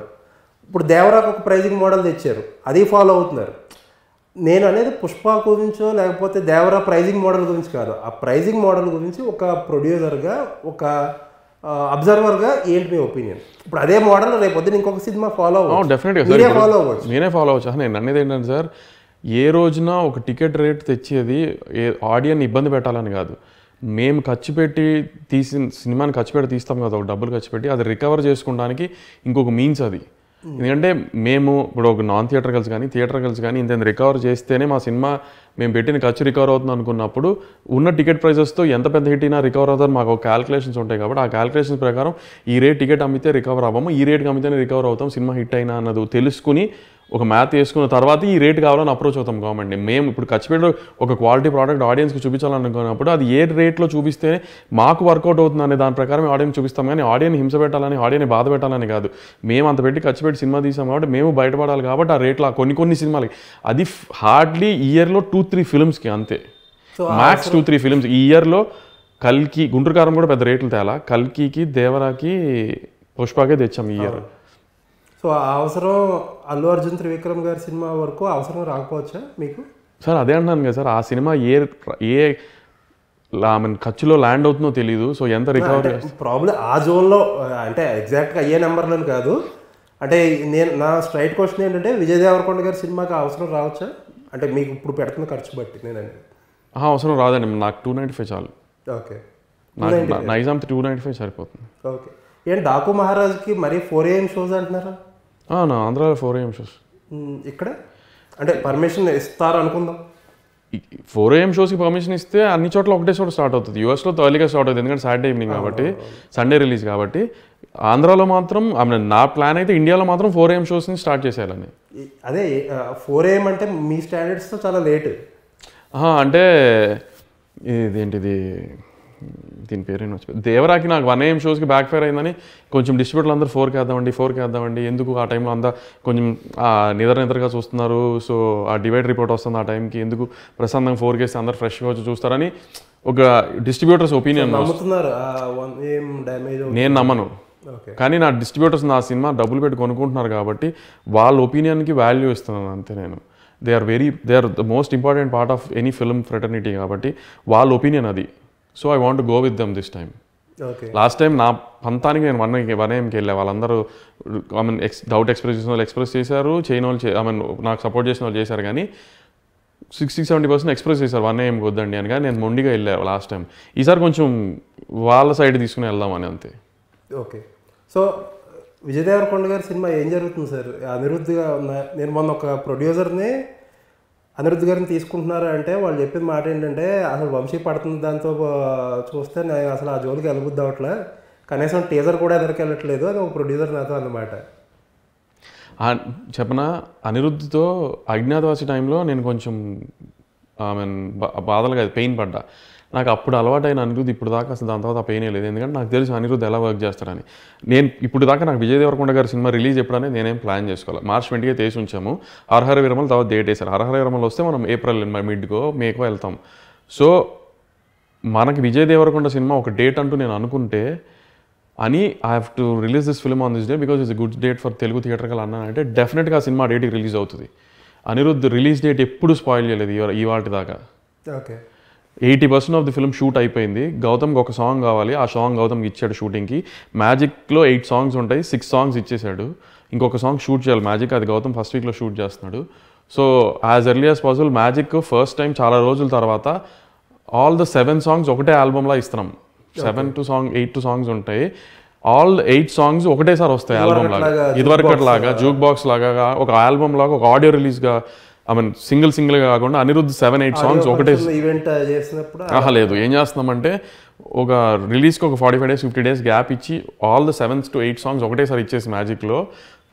ఇప్పుడు దేవరాకు ఒక ప్రైజింగ్ మోడల్ తెచ్చారు, అది ఫాలో అవుతున్నారు. నేను అనేది పుష్ప గురించో లేకపోతే దేవరా ప్రైజింగ్ మోడల్ గురించి కాదు, ఆ ప్రైజింగ్ మోడల్ గురించి ఒక ప్రొడ్యూసర్గా ఒక అబ్జర్వర్గా ఏంటి మీ ఒపీనియన్? ఇప్పుడు అదే మోడల్ రేపు పొద్దున ఇంకొక సినిమా ఫాలో అవ్వచ్చు, డెఫినెట్గా ఫాలో అవ్వచ్చు. నేనే ఫాలో అవ్వచ్చు. నేను అనేది ఏంటంటే సార్, ఏ రోజున ఒక టికెట్ రేట్ తెచ్చేది ఆడియన్ ఇబ్బంది పెట్టాలని కాదు. మేము ఖర్చు పెట్టి సినిమాని ఖర్చు పెట్టి తీస్తాం కదా, ఒక డబ్బులు ఖర్చు పెట్టి అది రికవర్ చేసుకోవడానికి ఇంకొక మీన్స్ అది. ఎందుకంటే మేము ఇప్పుడు ఒక నాన్ థియేటర్కల్స్ కానీ థియేటర్కల్స్ కానీ ఇంత రికవర్ చేస్తేనే మా సినిమా మేము పెట్టిన ఖర్చు రికవర్ అవుతుంది అనుకున్నప్పుడు ఉన్న టికెట్ ప్రైజెస్తో ఎంత పెద్ద హిట్ అయినా రికవర్ అవుతారు మాకు ఒక క్యాల్కులేషన్స్ ఉంటాయి. కాబట్టి ఆ క్యాల్కులేషన్స్ ప్రకారం ఈ రేట్ టికెట్ అమ్మితే రికవర్ అవ్వము, ఈ రేట్కి అమ్మితేనే రికవర్ అవుతాం, సినిమా హిట్ అయినా అన్నది తెలుసుకుని ఒక మ్యాథ్ వేసుకున్న తర్వాత ఈ రేట్ కావాలని అప్రోచ్ అవుతాం గవర్నమెంట్ని. మేము ఇప్పుడు ఖర్చు పెట్టి ఒక క్వాలిటీ ప్రోడక్ట్ ఆడియన్స్కి చూపించాలనుకున్నప్పుడు అది ఏ రేట్లో చూపిస్తేనే మాకు వర్కౌట్ అవుతుంది అనే దాని ప్రకారం ఆడియన్స్ చూపిస్తాం. కానీ ఆడియన్ హింస పెట్టాలని ఆడియన్ బాధ పెట్టాలని కాదు. మేము అంత పెట్టి ఖర్చు పెట్టి సినిమా తీసాం కాబట్టి మేము బయటపడాలి కాబట్టి ఆ రేట్లో కొన్ని సినిమాలకి అది హార్డ్లీ ఇయర్లో 2-3 ఫిల్మ్స్కి అంతే, మ్యాక్స్ 2-3 ఫిల్మ్స్. ఈ ఇయర్లో కల్కి, గుంటూరు కారం కూడా పెద్ద రేట్లు తేలా, కల్కికి, దేవరాకి, పుష్పకే తెచ్చాం ఈ ఇయర్. సో ఆ అవసరం అల్లు అర్జున్ త్రివిక్రమ్ గారి సినిమా వరకు అవసరం రాకపోవచ్చా మీకు? సార్ అదే అంటున్నాను కదా సార్, ఆ సినిమా ఏ ఖర్చులో ల్యాండ్ అవుతుందో తెలియదు. సో ఎంత రికవర్ ప్రాబ్లం ఆ జోన్లో అంటే ఎగ్జాక్ట్గా అయ్యే నెంబర్లను కాదు. అంటే నా స్ట్రైట్ క్వశ్చన్ ఏంటంటే విజయ్ దేవరకొండ గారి సినిమాకి అవసరం రావచ్చా అంటే మీకు ఇప్పుడు పెడుతున్న ఖర్చు బట్టి? నేనండి అవసరం రాదండి, నాకు 295 చాలు. ఓకే, నైజాం 295 సరిపోతుంది. ఓకే. ఏంటి డాకు మహారాజ్కి మరి 4 AM షోస్ అంటున్నారా? ఆంధ్రాలో 4 AM షోస్. ఇక్కడ అంటే పర్మిషన్ ఇస్తారు అనుకుందాం. 4 AM షోస్కి పర్మిషన్ ఇస్తే అన్ని చోట్ల ఒకటే చోట స్టార్ట్ అవుతుంది. యూఎస్లో ఎర్లీగా స్టార్ట్ అవుతుంది ఎందుకంటే సాటర్డే ఈవినింగ్ కాబట్టి, సండే రిలీజ్ కాబట్టి. ఆంధ్రాలో మాత్రం నా ప్లాన్ అయితే ఇండియాలో మాత్రం 4 AM షోస్ని స్టార్ట్ చేసేయాలని. అదే 4 AM అంటే మీ స్టాండర్డ్స్తో చాలా లేట్. అంటే ఇదేంటిది దీని పేరేం వచ్చింది, దేవరాకి నాకు 1 AM షోస్కి బ్యాక్ ఫైర్ అయిందని కొంచెం డిస్ట్రిబ్యూటర్లు అందరూ 4కి వేద్దామండి ఎందుకు ఆ టైంలో అంతా కొంచెం నిద్రగా చూస్తున్నారు. సో ఆ డివైడ్ రిపోర్ట్ వస్తుంది ఆ టైంకి, ఎందుకు ప్రశాంతంగా 4K వేస్తే అందరు ఫ్రెష్గా వచ్చి చూస్తారని ఒక డిస్ట్రిబ్యూటర్స్ ఒపీనియన్. నేను నమ్మను, కానీ నా డిస్ట్రిబ్యూటర్స్ నా సినిమా డబ్బులు పెట్టి కొనుక్కుంటున్నారు కాబట్టి వాళ్ళ ఒపీనియన్కి వాల్యూ ఇస్తున్నాను అంతే. నేను they are the most important part of any film fraternity కాబట్టి వాళ్ళ ఒపీనియన్ అది. So I want go with them this time. Last time నా పంతానికి నేను 1 AMకి వెళ్ళా, వాళ్ళందరూ డౌట్ ఎక్స్ప్రెస్ చేసిన వాళ్ళు ఎక్స్ప్రెస్ చేశారు, చేయని వాళ్ళు నాకు సపోర్ట్ చేసిన వాళ్ళు చేశారు. కానీ 60-70% ఎక్స్ప్రెస్ చేశారు 1 AMకి వద్దండి అని. కానీ నేను మొండిగా వెళ్ళాను లాస్ట్ టైం. ఈసారి కొంచెం వాళ్ళ సైడ్ తీసుకుని వెళ్దామని అంతే. ఓకే. సో విజయ్ దేవరకొండ గారి సినిమా ఏం జరుగుతుంది సార్? అనిరుద్ధ్గా నేను మొన్న ఒక ప్రొడ్యూసర్ని అనిరుద్ధ్ గారిని తీసుకుంటున్నారు అంటే వాళ్ళు చెప్పిన మాట ఏంటంటే అసలు వంశీ పడుతుంది దాంతో చూస్తే నేను అసలు ఆ జోలికి వెళ్ళబుద్ది అవట్లే, కనీసం టీజర్ కూడా ఎదరికెళ్ళట్లేదు అని ఒక ప్రొడ్యూసర్ నాతో అన్నమాట. చెప్పనా, అనిరుద్ధ్తో అజ్ఞాతవాసి టైంలో నేను కొంచెం బాధలుగా పెయిన్ పడ్డా. నాకు అప్పుడు అలవాటైన అనిరుద్ధ్ ఇప్పుడు దాకా అసలు దాని తర్వాత పెయిన్ లేదు. ఎందుకంటే నాకు తెలుసు అనిరుద్ధ్ ఎలా వర్క్ చేస్తారని. నేను ఇప్పుడు దాకా నాకు విజయ్ దేవరకొండ గారి సినిమా రిలీజ్ ఎప్పుడనే నేనేం ప్లాన్ చేసుకోవాలి. మార్చ్ 20కి తీసి ఉంచాము. హరహర వీరమల్ తర్వాత డేట్ వేశారు. హరహర వీరమల్ వస్తే మనం ఏప్రిల్ మిడ్కో మేకో వెళ్తాం. సో మనకి విజయ్ దేవరకొండ సినిమా ఒక డేట్ అంటూ నేను అనుకుంటే అని I have to release this film on this day because it's good date for Telugu theatrical అన్నానంటే డెఫినెట్గా ఆ సినిమా డేట్కి రిలీజ్ అవుతుంది. అనిరుద్ధ్ రిలీజ్ డేట్ ఎప్పుడు స్పాయిల్ చేయలేదు ఇవాటి దాకా. Okay, 80% of the film shoot అయిపోయింది. గౌతమ్కి ఒక సాంగ్ కావాలి, ఆ సాంగ్ గౌతమ్కి ఇచ్చాడు షూటింగ్కి. మ్యాజిక్లో 8 సాంగ్స్ ఉంటాయి, 6 సాంగ్స్ ఇచ్చేసాడు. ఇంకొక సాంగ్ షూట్ చేయాలి మ్యాజిక్, అది గౌతమ్ ఫస్ట్ వీక్లో షూట్ చేస్తున్నాడు. So as early as possible magic first time చాలా రోజుల తర్వాత ఆల్ ద 7 సాంగ్స్ ఒకటే ఆల్బమ్లా ఇస్తున్నాం. 8 సాంగ్స్ ఉంటాయి. ఆల్ 8 సాంగ్స్ ఒకటేసారి వస్తాయి ఆల్బమ్ లాగా, ఇదివరకటి లాగా జూక్ బాక్స్ లాగా, ఒక ఆల్బమ్ లాగా, ఒక ఆడియో రిలీజ్గా, ఐ మీన్ సింగిల్ కాకుండా అనిరుద్ధ్ 7-8 సాంగ్స్ ఒకటే ఈవెంట్ చేసినప్పుడు. లేదు, ఏం చేస్తున్నామంటే ఒక రిలీజ్కి ఒక 45 days 50 days గ్యాప్ ఇచ్చి ఆల్ ద 7 to 8 సాంగ్స్ ఒకటేసారి ఇచ్చేసి మ్యాజిక్లో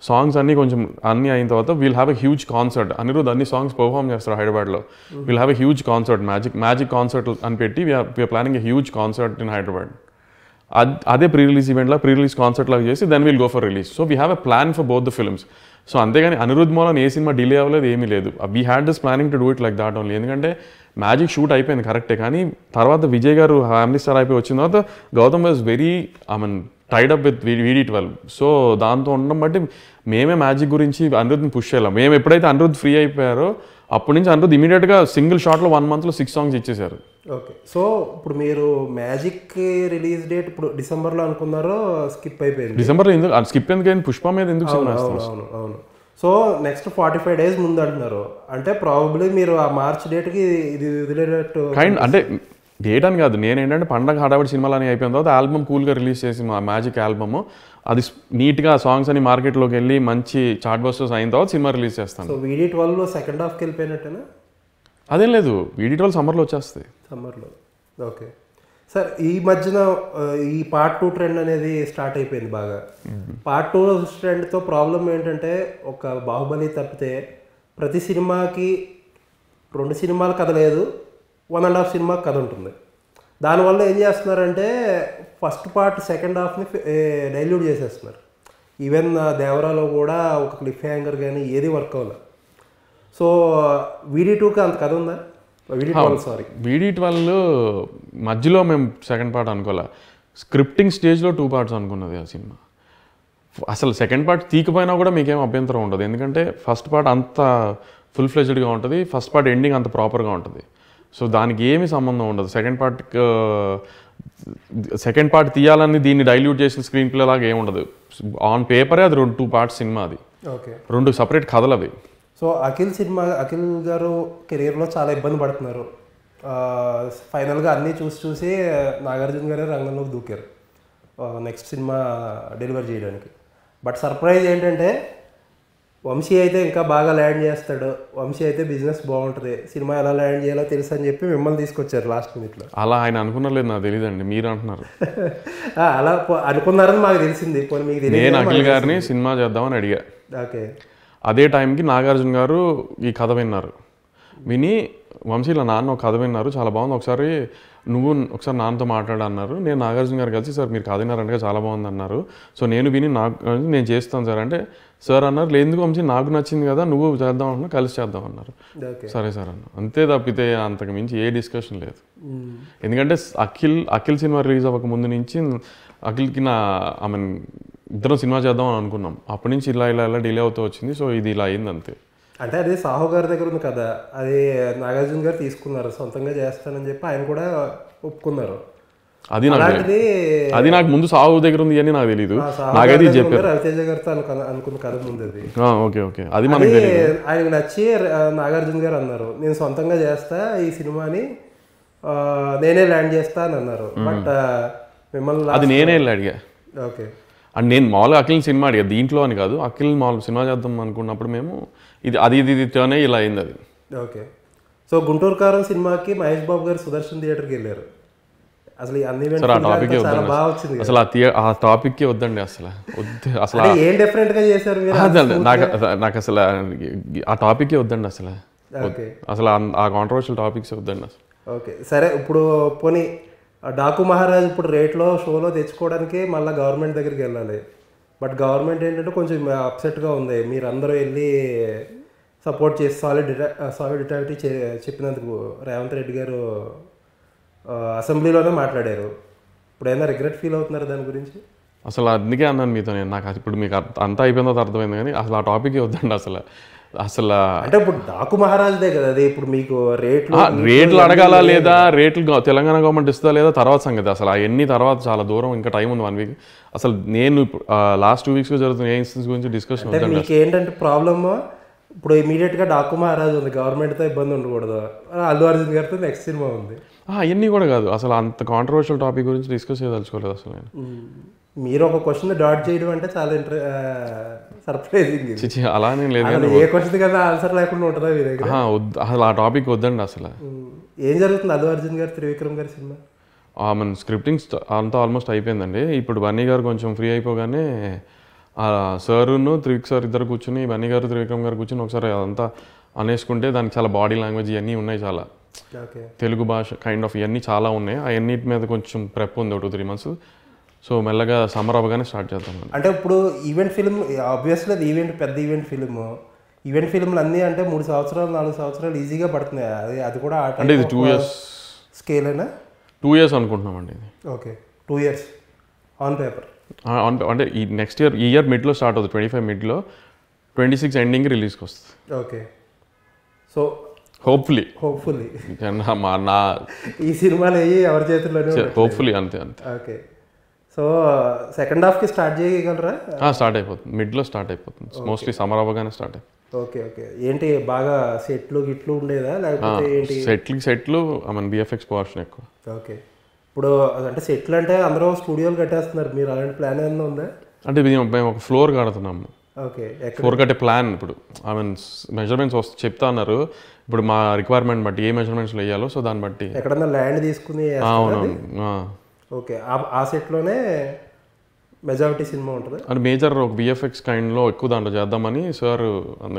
సాంగ్స్ అన్నీ కొంచెం అన్నీ అయిన తర్వాత we'll have a huge concert. Anirudh అన్ని సాంగ్స్ పర్ఫామ్ చేస్తారు హైదరాబాద్లో. We'll have a huge concert, magic concert అని పెట్టి we're planning a huge concert in Hyderabad. అదే ప్రీ రిలీజ్ ఈవెంట్ లాగా, ప్రీ రిలీజ్ కాన్సర్ట్ లాగా చేసి then will go for release. So we have a plan for both the films. So అంతేగాని అనిరుద్ధ్ మూలన ఏ cinema delay అవ్వలేదు, ఏమీ లేదు. We had this planning to do it like that only. ఎందుకంటే magic shoot అయిపోయింది కరెక్టే, కానీ తర్వాత విజయ్ గారు ఫ్యామిలీ స్టార్ అయిపోయి వచ్చిన తర్వాత Gautam was very, I mean tied up with VD12. సో దాంతో ఉండడం బట్టి మేమే మ్యాజిక్ గురించి అనిరుద్ధ్ని పుష్ చేయాలి. మేము ఎప్పుడైతే అనిరుద్ధ్ ఫ్రీ అయిపోయారో అప్పటి నుంచి అనిరుద్ధ్ ఇమీడియట్గా సింగిల్ షాట్లో 1 monthలో 6 songs ఇచ్చేశారు. ఓకే. సో ఇప్పుడు మీరు మ్యాజిక్ రిలీజ్ డేట్ ఇప్పుడు డిసెంబర్లో అనుకున్నారో స్కిప్ అయిపోయింది. డిసెంబర్లో ఎందుకు స్కిప్ ఎందుకు, పుష్ప మీద ఎందుకు? అవును. సో నెక్స్ట్ 45 days ముందు అంటున్నారు అంటే ప్రాబబ్లీ మీరు ఆ మార్చ్ డేట్కి ఇది వదిలేటట్టు అంటే డేట్ అని కాదు, నేనేంటంటే పండగ హడావిడి సినిమాలు అని అయిపోయిన తర్వాత ఆల్బమ్ కూల్గా రిలీజ్ చేసి మా మ్యాజిక్ ఆల్బమ్ అది నీట్గా సాంగ్స్ అని మార్కెట్లోకి వెళ్ళి మంచి చార్ట్ బస్టర్స్ అయిన తర్వాత సినిమా రిలీజ్ చేస్తాను. సో VD12 సెకండ్ హాఫ్కి వెళ్ళిపోయినట్టేనా? అదేం లేదు, VD12 సమ్మర్లో వచ్చేస్తాయి. సమ్మర్లో. ఓకే సార్, ఈ మధ్యన ఈ Part 2 ట్రెండ్ అనేది స్టార్ట్ అయిపోయింది బాగా. Part 2 ట్రెండ్తో ప్రాబ్లం ఏంటంటే ఒక బాహుబలి తప్పితే ప్రతి సినిమాకి 2 సినిమాలు కథ లేదు, 1.5 సినిమా కథ ఉంటుంది. దానివల్ల ఏం చేస్తున్నారంటే ఫస్ట్ పార్ట్ సెకండ్ హాఫ్ని డైల్యూట్ చేసేస్తున్నారు. ఈవెన్ దేవరాలో కూడా ఒక క్లిఫ్ హ్యాంగర్ కానీ ఏది వర్క్ అవ్వలేదు. సో VD2కి అంత కథ ఉందా? VD12 మధ్యలో మేము సెకండ్ పార్ట్ అనుకోలే, స్క్రిప్టింగ్ స్టేజ్లో 2 parts అనుకున్నది ఆ సినిమా. అసలు సెకండ్ పార్ట్ తీకపోయినా కూడా మీకేం అభ్యంతరం ఉండదు, ఎందుకంటే ఫస్ట్ పార్ట్ అంత ఫుల్ ఫ్లెజ్డ్గా ఉంటుంది, ఫస్ట్ పార్ట్ ఎండింగ్ అంత ప్రాపర్గా ఉంటుంది. సో దానికి ఏమీ సంబంధం ఉండదు. సెకండ్ పార్ట్ తీయాలని దీన్ని డైల్యూట్ చేసిన స్క్రీన్ ప్లే లాగా ఏమి ఉండదు. ఆన్ పేపరే అది 2 parts సినిమా, అది 2 separate కథలు అవి. సో అఖిల్ గారు కెరీర్లో చాలా ఇబ్బంది పడుతున్నారు. ఫైనల్గా అన్నీ చూసి నాగార్జున గారే రంగంలోకి దూకారు నెక్స్ట్ సినిమా డెలివర్ చేయడానికి. బట్ సర్ప్రైజ్ ఏంటంటే వంశీ అయితే ఇంకా బాగా ల్యాండ్ చేస్తాడు, వంశీ అయితే బిజినెస్ బాగుంటుంది, సినిమా ఎలా ల్యాండ్ చేయాలో తెలుసు అని చెప్పి మిమ్మల్ని తీసుకొచ్చారు లాస్ట్ మినిట్లో. అలా ఆయన అనుకున్నలేదు, నాకు తెలియదండి, మీరు అంటున్నారు. అలా అనుకున్నారని మాకు తెలిసింది. మీకు తెలియదు. నేను అఖిల్ గారిని సినిమా చేద్దామని అడిగా. ఓకే. అదే టైంకి నాగార్జున గారు ఈ కథ విన్నారు. విని వంశీల నాన్న ఒక కథ విన్నారు, చాలా బాగుంది, ఒకసారి నాన్నతో మాట్లాడన్నారు. నేను నాగార్జున గారు కలిసి సార్ మీరు కథ విన్నారంటే చాలా బాగుంది అన్నారు. సో నేను చేస్తాను సార్ అంటే, సార్ అన్నారు లేదు వంశీ నాకు నచ్చింది కదా నువ్వు చేద్దాం అన్నా, కలిసి చేద్దాం అన్నారు. సరే సార్ అన్న, అంతే తప్పితే అంతకు మించి ఏ డిస్కషన్ లేదు. ఎందుకంటే అఖిల్ సినిమా రిలీజ్ అవ్వక ముందు నుంచి అఖిల్కి ఐ మీన్ ఇద్దరం సినిమా చేద్దాం అని అనుకున్నాం. అప్పటి నుంచి ఇలా డిలే అవుతూ వచ్చింది. సో ఇది ఇలా అయింది అంతే. అంటే అది సాహు గారి దగ్గర ఉంది కదా, అది నాగార్జున గారు తీసుకున్నారు, సొంతంగా చేస్తానని చెప్పి ఆయన కూడా ఒప్పుకున్నారు. అది నాకు ముందు సాహు దగ్గర ఉంది అని నాకు తెలియదు, నాకైతే చెప్పారు రవితేజ గారితో అనుకున్న కథ ముందు అది. ఓకే అది మనకి ఆయనకు నచ్చి నాగార్జున గారు అన్నారు నేను సొంతంగా చేస్తా ఈ సినిమాని, నేనే ల్యాండ్ చేస్తా అని అన్నారు. బట్ మిమ్మల్ని అది నేనే అడిగా. ఓకే. అండ్ నేను మామూలుగా అఖిల్ సినిమా అడిగా, దీంట్లో అని కాదు, అఖిల్ మామూలు సినిమా చేద్దాం అనుకున్నప్పుడు మేము ఇది టర్న్ అయ్యి ఇలా అయింది అది. ఓకే. సో గుంటూరు కారం సినిమాకి మహేష్ బాబు గారు సుదర్శన్ థియేటర్కి వెళ్ళారు. అసలు ఆ టాపిక్ ఆ టాపిక్కే వద్దండి, అసలు ఏం డిఫరెంట్ గా చేశారు నాకు అసలు ఆ టాపిక్కే వద్దండి, అసలు ఆ కాంట్రవర్షియల్ టాపిక్స్ వద్దండి అసలు. ఓకే సరే, ఇప్పుడు పోనీ డాకు మహారాజ్ ఇప్పుడు రేట్లో షోలో తెచ్చుకోవడానికి మళ్ళీ గవర్నమెంట్ దగ్గరికి వెళ్ళాలి. బట్ గవర్నమెంట్ ఏంటంటే కొంచెం అప్సెట్గా ఉంది, మీరు అందరూ వెళ్ళి సపోర్ట్ చేసి సాలిడిటీ చెప్పినందుకు రేవంత్ రెడ్డి గారు అసెంబ్లీలోనే మాట్లాడారు. ఇప్పుడు ఏమైనా రిగ్రెట్ ఫీల్ అవుతున్నారు దాని గురించి? అసలు అందుకే అన్నాను మీతో, నాకు ఇప్పుడు మీకు అంతా అయిపోయిందో అర్థమైంది, కానీ అసలు ఆ టాపిక్ వద్దండి అసలు. అంటే ఇప్పుడు డాకు మహారాజ్దే కదా అది, ఇప్పుడు మీకు రేట్లు అడగాల లేదా, రేట్లు తెలంగాణ గవర్నమెంట్ ఇస్తుందా లేదా తర్వాత సంగతి. అసలు అవన్నీ తర్వాత చాలా దూరం, ఇంకా టైం ఉంది 1 week. అసలు నేను లాస్ట్ 2 weeks జరుగుతున్న ఏ ఇన్సిడెంట్స్ గురించి డిస్కషన్ మీకు ఏంటంటే ప్రాబ్లమ్, ఇప్పుడు ఇమీడియట్గా డాకు మహారాజ్ ఉంది, గవర్నమెంట్తో ఇబ్బంది ఉండకూడదు, అల్లు అర్జున్ గారితో నెక్స్ట్ సినిమా ఉంది, అవన్నీ కూడా కాదు. అసలు అంత కాంట్రవర్షియల్ టాపిక్ గురించి డిస్కస్ చేయదలుచుకోలేదు అసలు నేను. మీరు ఒక క్వశ్చన్ డాట్ చేయడం అంటే చాలా సర్ప్రైజింగ్. చిచి అలానే లేదు అసలు ఏ క్వశ్చన్ కదా ఆన్సర్ లేకుండా ఉంటుందా మీ దగ్గర? అసలు ఆ టాపిక్ వద్దండి అసలు. ఏం జరుగుతుంది అల్లు అర్జున్ గారు త్రివిక్రమ్ గారి సినిమా? మన స్క్రిప్టింగ్ అంతా ఆల్మోస్ట్ అయిపోయిందండి. ఇప్పుడు బన్నీ గారు కొంచెం ఫ్రీ అయిపోగానే సారును త్రివిక్ సార్ ఇద్దరు కూర్చుని, బన్నీ గారు త్రివిక్రమ్ గారు కూర్చుని ఒకసారి అదంతా అనేసుకుంటే దానికి చాలా బాడీ లాంగ్వేజ్ ఇవన్నీ ఉన్నాయి, చాలా తెలుగు భాష కైండ్ ఆఫ్ ఇవన్నీ చాలా ఉన్నాయి. అవన్నిటి మీద కొంచెం ప్రెప్ ఉంది 2-3 months. సో మెల్లగా సమ్మర్ అవ్వగానే స్టార్ట్ చేద్దాం. అంటే ఇప్పుడు ఈవెంట్ ఫిల్మ్ ఆబ్వియస్లీ అది పెద్ద ఈవెంట్ ఫిల్మ్లు అన్నీ అంటే 3 సంవత్సరాలు 4 సంవత్సరాలు ఈజీగా పడుతున్నాయి. అది కూడా అంటే ఇది 2 years స్కేల్ అయినా 2 years అనుకుంటున్నామండి ఇది. Okay, 2 years on paper. అంటే ఈ నెక్స్ట్ ఇయర్, ఈ ఇయర్ మిడ్లో స్టార్ట్ అవుతుంది, 25 midలో, 26 ఎండింగ్ రిలీజ్కి వస్తుంది. ఓకే, సో హోప్ఫుల్లీ నా ఈ సినిమాలు అయ్యి ఎవరి చేతుల్లోనే హోప్ఫుల్లీ అంతే. ఓకే, సో సెకండ్ హాఫ్కి స్టార్ట్ చేయగలరా? స్టార్ట్ అయిపోతుంది, మిడ్లో స్టార్ట్ అయిపోతుంది, మోస్ట్లీ సమ్మర్ అవ్వగానే స్టార్ట్ అయిపోతుంది. ఓకే ఓకే, ఏంటి బాగా సెట్లు గిట్లు ఉండేదా లేకపోతే ఏంటి? సెట్లు బిఎఫ్ఎక్స్ పోర్షన్ ఎక్కువ. ఓకే, ఇప్పుడు అంటే సెట్లు అంటే అందరూ స్టూడియోలు కట్టేస్తున్నారు, మీరు అలాంటి ప్లాన్ ఏమైనా ఉందా? అంటే మేము ఒక ఫ్లోర్ కడుతున్నాము. ఓకే, ఫ్లోర్ కట్టే ప్లాన్ ఇప్పుడు మెజర్మెంట్స్ చెప్తా అన్నారు. ఇప్పుడు మా రిక్వైర్మెంట్ బట్టి ఏ మెజర్మెంట్స్లో వేయాలో, సో దాన్ని బట్టి ఎక్కడన్నా ల్యాండ్ తీసుకుని. అవును. ఓకే, ఆ సెట్లోనే మెజారిటీ సినిమా ఉంటుంది. అంటే మేజర్ ఒక బిఎఫ్ఎక్స్ కైండ్లో ఎక్కువ దాంట్లో చేద్దామని సార్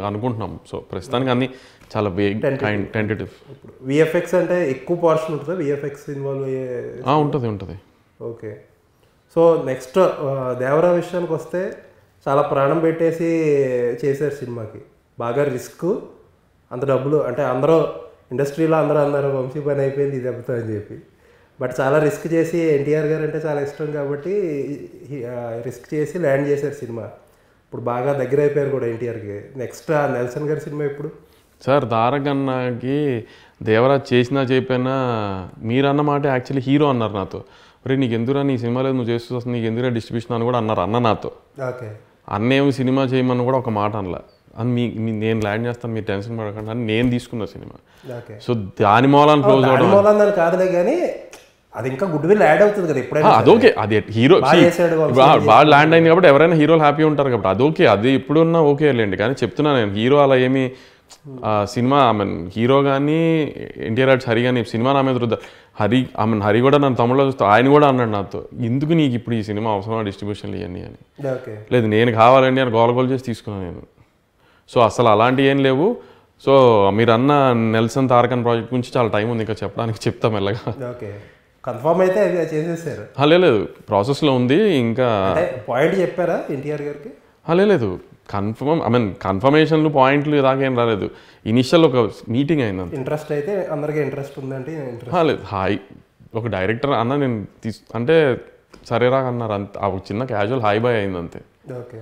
అనుకుంటున్నాం. సో ప్రస్తుతానికి అన్ని చాలా టెంటేటివ్. ఇప్పుడు విఎఫ్ఎక్స్ అంటే ఎక్కువ పోర్షన్ ఉంటుందా విఎఫ్ఎక్స్ ఇన్వాల్వ్ అయ్యే? ఉంటుంది. ఓకే, సో నెక్స్ట్ దేవరా విషయానికి వస్తే చాలా ప్రాణం పెట్టేసి చేశారు సినిమాకి, బాగా రిస్క్, అంత డబ్బులు. అంటే అందరూ ఇండస్ట్రీలో అందరూ అన్నారు వంశీ పని అయిపోయింది ఇది దెబ్బతో అని చెప్పి, బట్ చాలా రిస్క్ చేసి ఎన్టీఆర్ గారు అంటే చాలా ఇష్టం కాబట్టి రిస్క్ చేసి ల్యాండ్ చేశారు సినిమా. ఇప్పుడు బాగా దగ్గర అయిపోయారు కూడా ఎన్టీఆర్కి. నెక్స్ట్ నెల్సన్ గారి సినిమా ఇప్పుడు సార్ దారకన్నాకి దేవరాజ్ చేసినా చెప్పినా మీరు అన్నమాట యాక్చువల్లీ హీరో అన్నారు నాతో. మరి నీకు ఎందుకురా నీ సినిమా లేదు నువ్వు చేస్తూ వస్తుంది, నీకు ఎందుకురా డిస్ట్రిబ్యూషన్ అని కూడా అన్నారు అన్న నాతో. ఓకే, అన్నేమి సినిమా చేయమని కూడా ఒక మాట అనలా. అని నేను ల్యాండ్ చేస్తాను మీరు టెన్షన్ పడకండి అని నేను తీసుకున్న సినిమా. సో దాని మూలాన్ని క్లోజ్ అవడం కాదులే కానీ అది ఇంకా గుడ్ విల్ యాడ్ అవుతుంది కదా ఎప్పుడైనా. అదోకే, అది హీరో బాగా ల్యాండ్ అయింది కాబట్టి ఎవరైనా హీరోలు హ్యాపీ ఉంటారు కాబట్టి అదోకే, అది ఇప్పుడున్నా ఓకే లేండి. కానీ చెప్తున్నా నేను హీరో అలా ఏమి సినిమా హీరో కానీ ఎన్టీఆర్ హరి కానీ సినిమా నా మీద రుద్దారు. హరి కూడా నన్ను తమిళలో చూస్తా, ఆయన కూడా అన్నాడు నాతో ఎందుకు నీకు ఇప్పుడు ఈ సినిమా అవసరమా డిస్ట్రిబ్యూషన్లు ఇవన్నీ అని. లేదు నేను కావాలండి అని గోల చేసి తీసుకున్నాను నేను. సో అసలు అలాంటివి ఏం లేవు. సో మీరు అన్న నెల్సన్ తారకన్ ప్రాజెక్ట్ గురించి చాలా టైం ఉంది ఇంకా చెప్పడానికి, చెప్తాం మెల్లగా. ఓకే, కన్ఫర్మ్ అయితే చేసేసారు? లేదు ప్రాసెస్లో ఉంది. ఇంకా పాయింట్ చెప్పారా ఎన్టీఆర్ గారికి? లేదు కన్ఫర్మేషన్లు పాయింట్లు దాకేం రాలేదు. ఇనిషియల్ ఒక మీటింగ్ అయింది. ఇంట్రెస్ట్ అయితే అందరికీ ఇంట్రెస్ట్ ఉందంటే లేదు హాయ్ ఒక డైరెక్టర్ అన్న నేను అంటే సరేరా అన్నారు అంత, చిన్న క్యాజువల్ హాయ్ బాయ్ అయింది అంతే. ఓకే,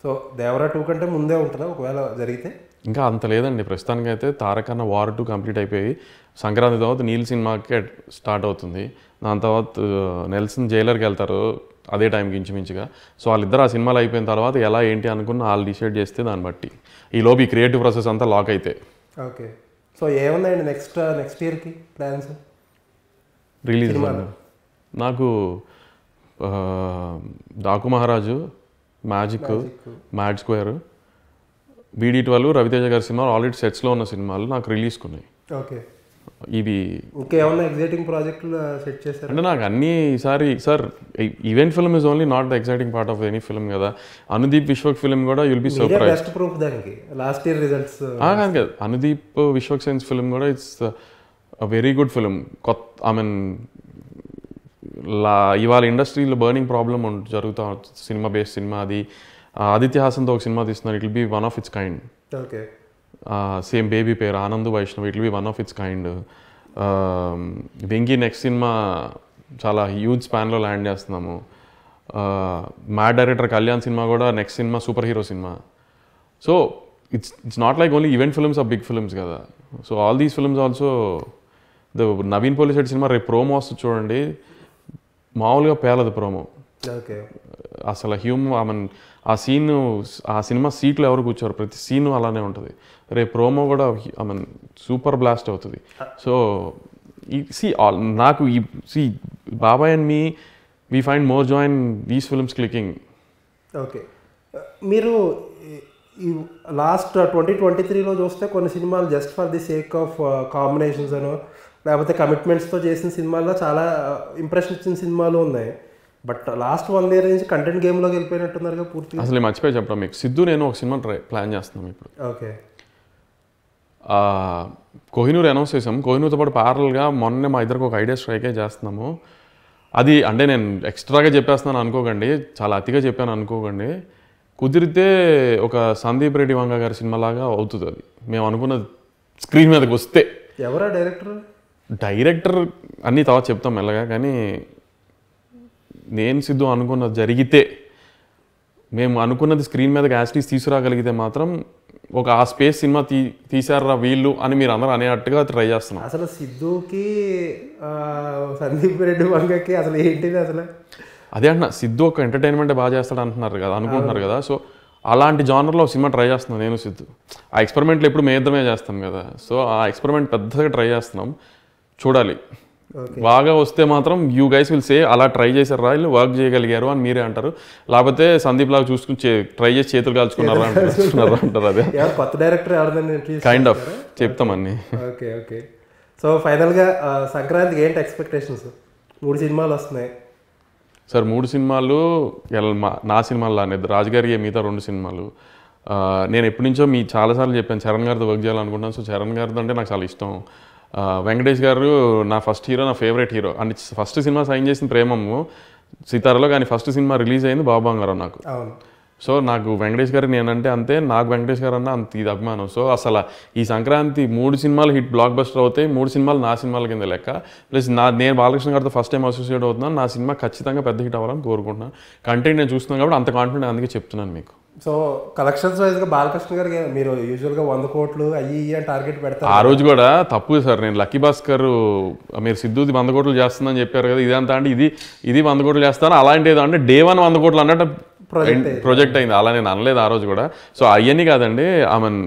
సో దేవరా 2 కంటే ముందే ఉంటుందా ఒకవేళ జరిగితే? ఇంకా అంత లేదండి ప్రస్తుతానికి అయితే. తారకన్న వార్ 2 కంప్లీట్ అయిపోయి సంక్రాంతి తర్వాత నీల్ సినిమాకి స్టార్ట్ అవుతుంది. దాని తర్వాత నెల్సన్ జైలర్కి వెళ్తారు అదే టైంకి ఇంచుమించుగా. సో వాళ్ళిద్దరు ఆ సినిమాలు అయిపోయిన తర్వాత ఎలా ఏంటి అనుకున్న వాళ్ళు డిసైడ్ చేస్తే దాన్ని బట్టి ఈ లోపు ఈ క్రియేటివ్ ప్రాసెస్ అంతా లాక్ అయితే. ఓకే, సో ఏముందండి నెక్స్ట్ ఇయర్కి ప్లాన్స్ రిలీజ్? నాకు డాకు మహారాజు, మ్యాడ్ స్క్వేర్, BD12, రవితేజ గారి సినిమాలు ఆల్రెడీ సెట్స్లో ఉన్న సినిమాలు నాకు రిలీజ్కున్నాయి. ఓకే, ఇవి ఇంకేమన్నా ఎగ్జైటింగ్ ప్రాజెక్టులు సెట్ చేశారు? అంటే నాకు అన్నీ ఈసారి sir event film is only not the exciting part of any film కదా. అనుదీప్ విశ్వక్ ఫిల్మ్ కూడా you'll be surprise. Best proof దానికి లాస్ట్ ఇయర్ రిజల్ట్స్ కాదు కదా. అనుదీప్ విశ్వక్ సెన్స్ ఫిల్మ్ కూడా ఇట్స్ వెరీ గుడ్ ఫిల్మ్. ఇవాళ ఇండస్ట్రీలో బర్నింగ్ ప్రాబ్లమ్ జరుగుతూ సినిమా బేస్డ్ సినిమా అది. ఆదిత్య హాసన్తో ఒక సినిమా తీస్తున్నారు, it will be one of its kind. Okay, same baby పేరు Anand Vaishnav, it will be one of its kind. Venky next సినిమా చాలా హ్యూజ్ స్పాన్లో ల్యాండ్ చేస్తున్నాము. మ్యాడ్ డైరెక్టర్ కళ్యాణ్ సినిమా కూడా నెక్స్ట్ సినిమా సూపర్ హీరో సినిమా. So it's not like only event films or big films కదా. So all these films also the Naveen Polishetty సినిమా రేపు ప్రోమో వస్తుంది చూడండి, మామూలుగా పేలదు ప్రోమో. ఓకే, అసలు ఆ సినిమా సీట్లో ఎవరు కూర్చోరు, ప్రతి సీను అలానే ఉంటుంది. రేపు ప్రోమో కూడా సూపర్ బ్లాస్ట్ అవుతుంది. సో నాకు బాబాయ్ and me we find more Joy in these films clicking. Okay, మీరు ఈ లాస్ట్ 2023లో చూస్తే కొన్ని సినిమాలు just for the sake of combinations అనో లేకపోతే కమిట్మెంట్స్తో చేసిన సినిమాల్లో చాలా ఇంప్రెషన్ ఇచ్చిన సినిమాలు ఉన్నాయి. బట్ లాస్ట్ 1 year నుంచి కంటెంట్ గేమ్లోకి వెళ్ళిపోయినట్టున్నారుగా పూర్తిగా. అసలు మర్చిపోయి చెప్పడం మీకు, సిద్ధు నేను ఒక సినిమా ప్లాన్ చేస్తున్నాం ఇప్పుడు. ఓకే, కోహినూర్ అనౌన్స్ చేసాం. కోహినూర్తో పాటు ప్యారల్గా మొన్నే మా ఇద్దరికి ఒక ఐడియా స్ట్రైకే చేస్తున్నాము. అది అంటే నేను ఎక్స్ట్రాగా చెప్పేస్తున్నాను అనుకోకండి, చాలా అతిగా చెప్పాను అనుకోకండి. కుదిరితే ఒక సందీప్ రెడ్డి వంగ గారి సినిమాలాగా అవుతుంది అది, మేము అనుకున్నది స్క్రీన్ మీదకి వస్తే. ఎవరా డైరెక్టర్? డైరెక్టర్ అన్నీ తర్వాత చెప్తాం మెల్లగా, కానీ నేను సిద్ధు అనుకున్నది జరిగితే, మేము అనుకున్నది స్క్రీన్ మీదకి యాస్టీస్ తీసుకురాగలిగితే మాత్రం ఒక ఆ స్పేస్ సినిమా తీసారా వీళ్ళు అని మీరు అందరూ అనేటట్టుగా ట్రై చేస్తున్నాం. అసలు సిద్ధుకి సందీప్ రెడ్డి వంగకి అసలు ఏంటిది అసలు? అదే అంటున్నా, సిద్ధు ఒక ఎంటర్టైన్మెంట్ బాగా చేస్తాడు అంటున్నారు కదా, అనుకుంటున్నారు కదా. సో అలాంటి జానర్లో సినిమా ట్రై చేస్తున్నాం నేను సిద్ధు. ఆ ఎక్స్పెరిమెంట్లు ఎప్పుడు మేద్దమే చేస్తాం కదా, సో ఆ ఎక్స్పెరిమెంట్ పెద్దగా ట్రై చేస్తున్నాం. చూడాలి, బాగా వస్తే మాత్రం యూ గైస్ విల్ సే అలా ట్రై చేశారు రా వీళ్ళు, వర్క్ చేయగలిగారు అని మీరే అంటారు. లేకపోతే సందీప్ లాగా చూసుకుని ట్రై చేసి చేతులు కాల్చుకున్నారు అంటారు. అదే కొత్త డైరెక్టర్ కైండ్ ఆఫ్ చెప్తాం అన్ని. ఓకే ఓకే, సో ఫైనల్గా సంక్రాంతికి ఏంటి ఎక్స్పెక్టేషన్స్? 3 సినిమాలు వస్తున్నాయి సార్. 3 సినిమాలు నా సినిమాలు లానే, రాజుగారి మిగతా 2 సినిమాలు. నేను ఎప్పటి నుంచో చాలాసార్లు చెప్పాను చరణ్ గారితో వర్క్ చేయాలనుకుంటాను. సో చరణ్ గారితో అంటే నాకు చాలా ఇష్టం. వెంకటేష్ గారు నా ఫస్ట్ హీరో, నా ఫేవరెట్ హీరో. అండ్ ఫస్ట్ సినిమా సైన్ చేసిన ప్రేమము సితారాలో, కానీ ఫస్ట్ సినిమా రిలీజ్ అయింది బాబు బంగారం నాకు. సో నాకు వెంకటేష్ గారు నేనంటే అంతే, నాకు వెంకటేష్ గారు అన్న అంత ఇది అభిమానం. సో అసలు ఈ సంక్రాంతి 3 సినిమాలు హిట్ బ్లాక్ బస్టర్ అవుతాయి. 3 సినిమాలు నా సినిమాల కింద లెక్క. ప్లస్ నేను బాలకృష్ణ గారితో ఫస్ట్ టైం అసోసియేట్ అవుతున్నాను. నా సినిమా ఖచ్చితంగా పెద్ద హిట్ అవ్వాలని కోరుకుంటున్నాను. కంటెంట్ నేను చూస్తున్నాను కాబట్టి అంత కాన్ఫిడెంట్, అందుకే చెప్తున్నాను మీకు. సో కలెక్షన్స్ వైజ్గా బాలకృష్ణ గారికి మీరు యూజువల్గా 100 కోట్లు అయ్యి అని టార్గెట్ పెడతారు. ఆ రోజు కూడా తప్పు సార్. నేను లక్కీ భాస్కర్ మీరు సిద్ధుది 100 కోట్లు చేస్తుందని చెప్పారు కదా, ఇదంతా అంటే ఇది 100 కోట్లు చేస్తాను అలాంటి ఏదో అంటే డే 1 100 కోట్లు అన్నట్టు ప్రాజెక్ట్ అయింది. అలా నేను అనలేదు ఆ రోజు కూడా. సో అవన్నీ కాదండి, I mean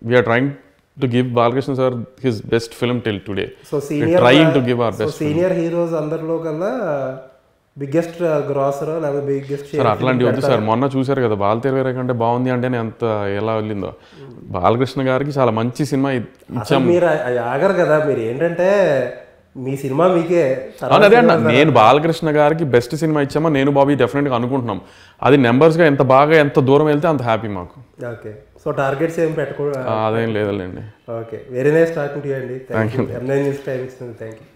we're trying to give Balakrishna sir his best film till today. So senior trying to give our best. Senior heroes అందరిలో కల్లా బిగ్గెస్ట్ గ్రాసర్ లేకపోతే బిగ్గెస్ట్ సార్ అట్లాంటివి వద్దు సార్. మొన్న చూశారు కదా బాలతీర కంటే బాగుంది అంటే ఎంత ఎలా వెళ్ళిందో. బాలకృష్ణ గారికి చాలా మంచి సినిమా ఇచ్చాము. మీరు ఆగరు కదా, మీరు ఏంటంటే మీ సినిమా మీకే. అదే అన్న, నేను బాలకృష్ణ గారికి బెస్ట్ సినిమా ఇచ్చామా నేను బాబీ డెఫినెట్గా అనుకుంటున్నాం. అది నెంబర్స్గా ఎంత బాగా ఎంత దూరం వెళ్తే అంత హ్యాపీ మాకు. ఓకే, సో టార్గెట్స్ ఏం పెట్టుకో అదేం లేదండి. Okay, very nice talking to you అండి. Thank you. M9 news time ఇస్తుంది. Thank you.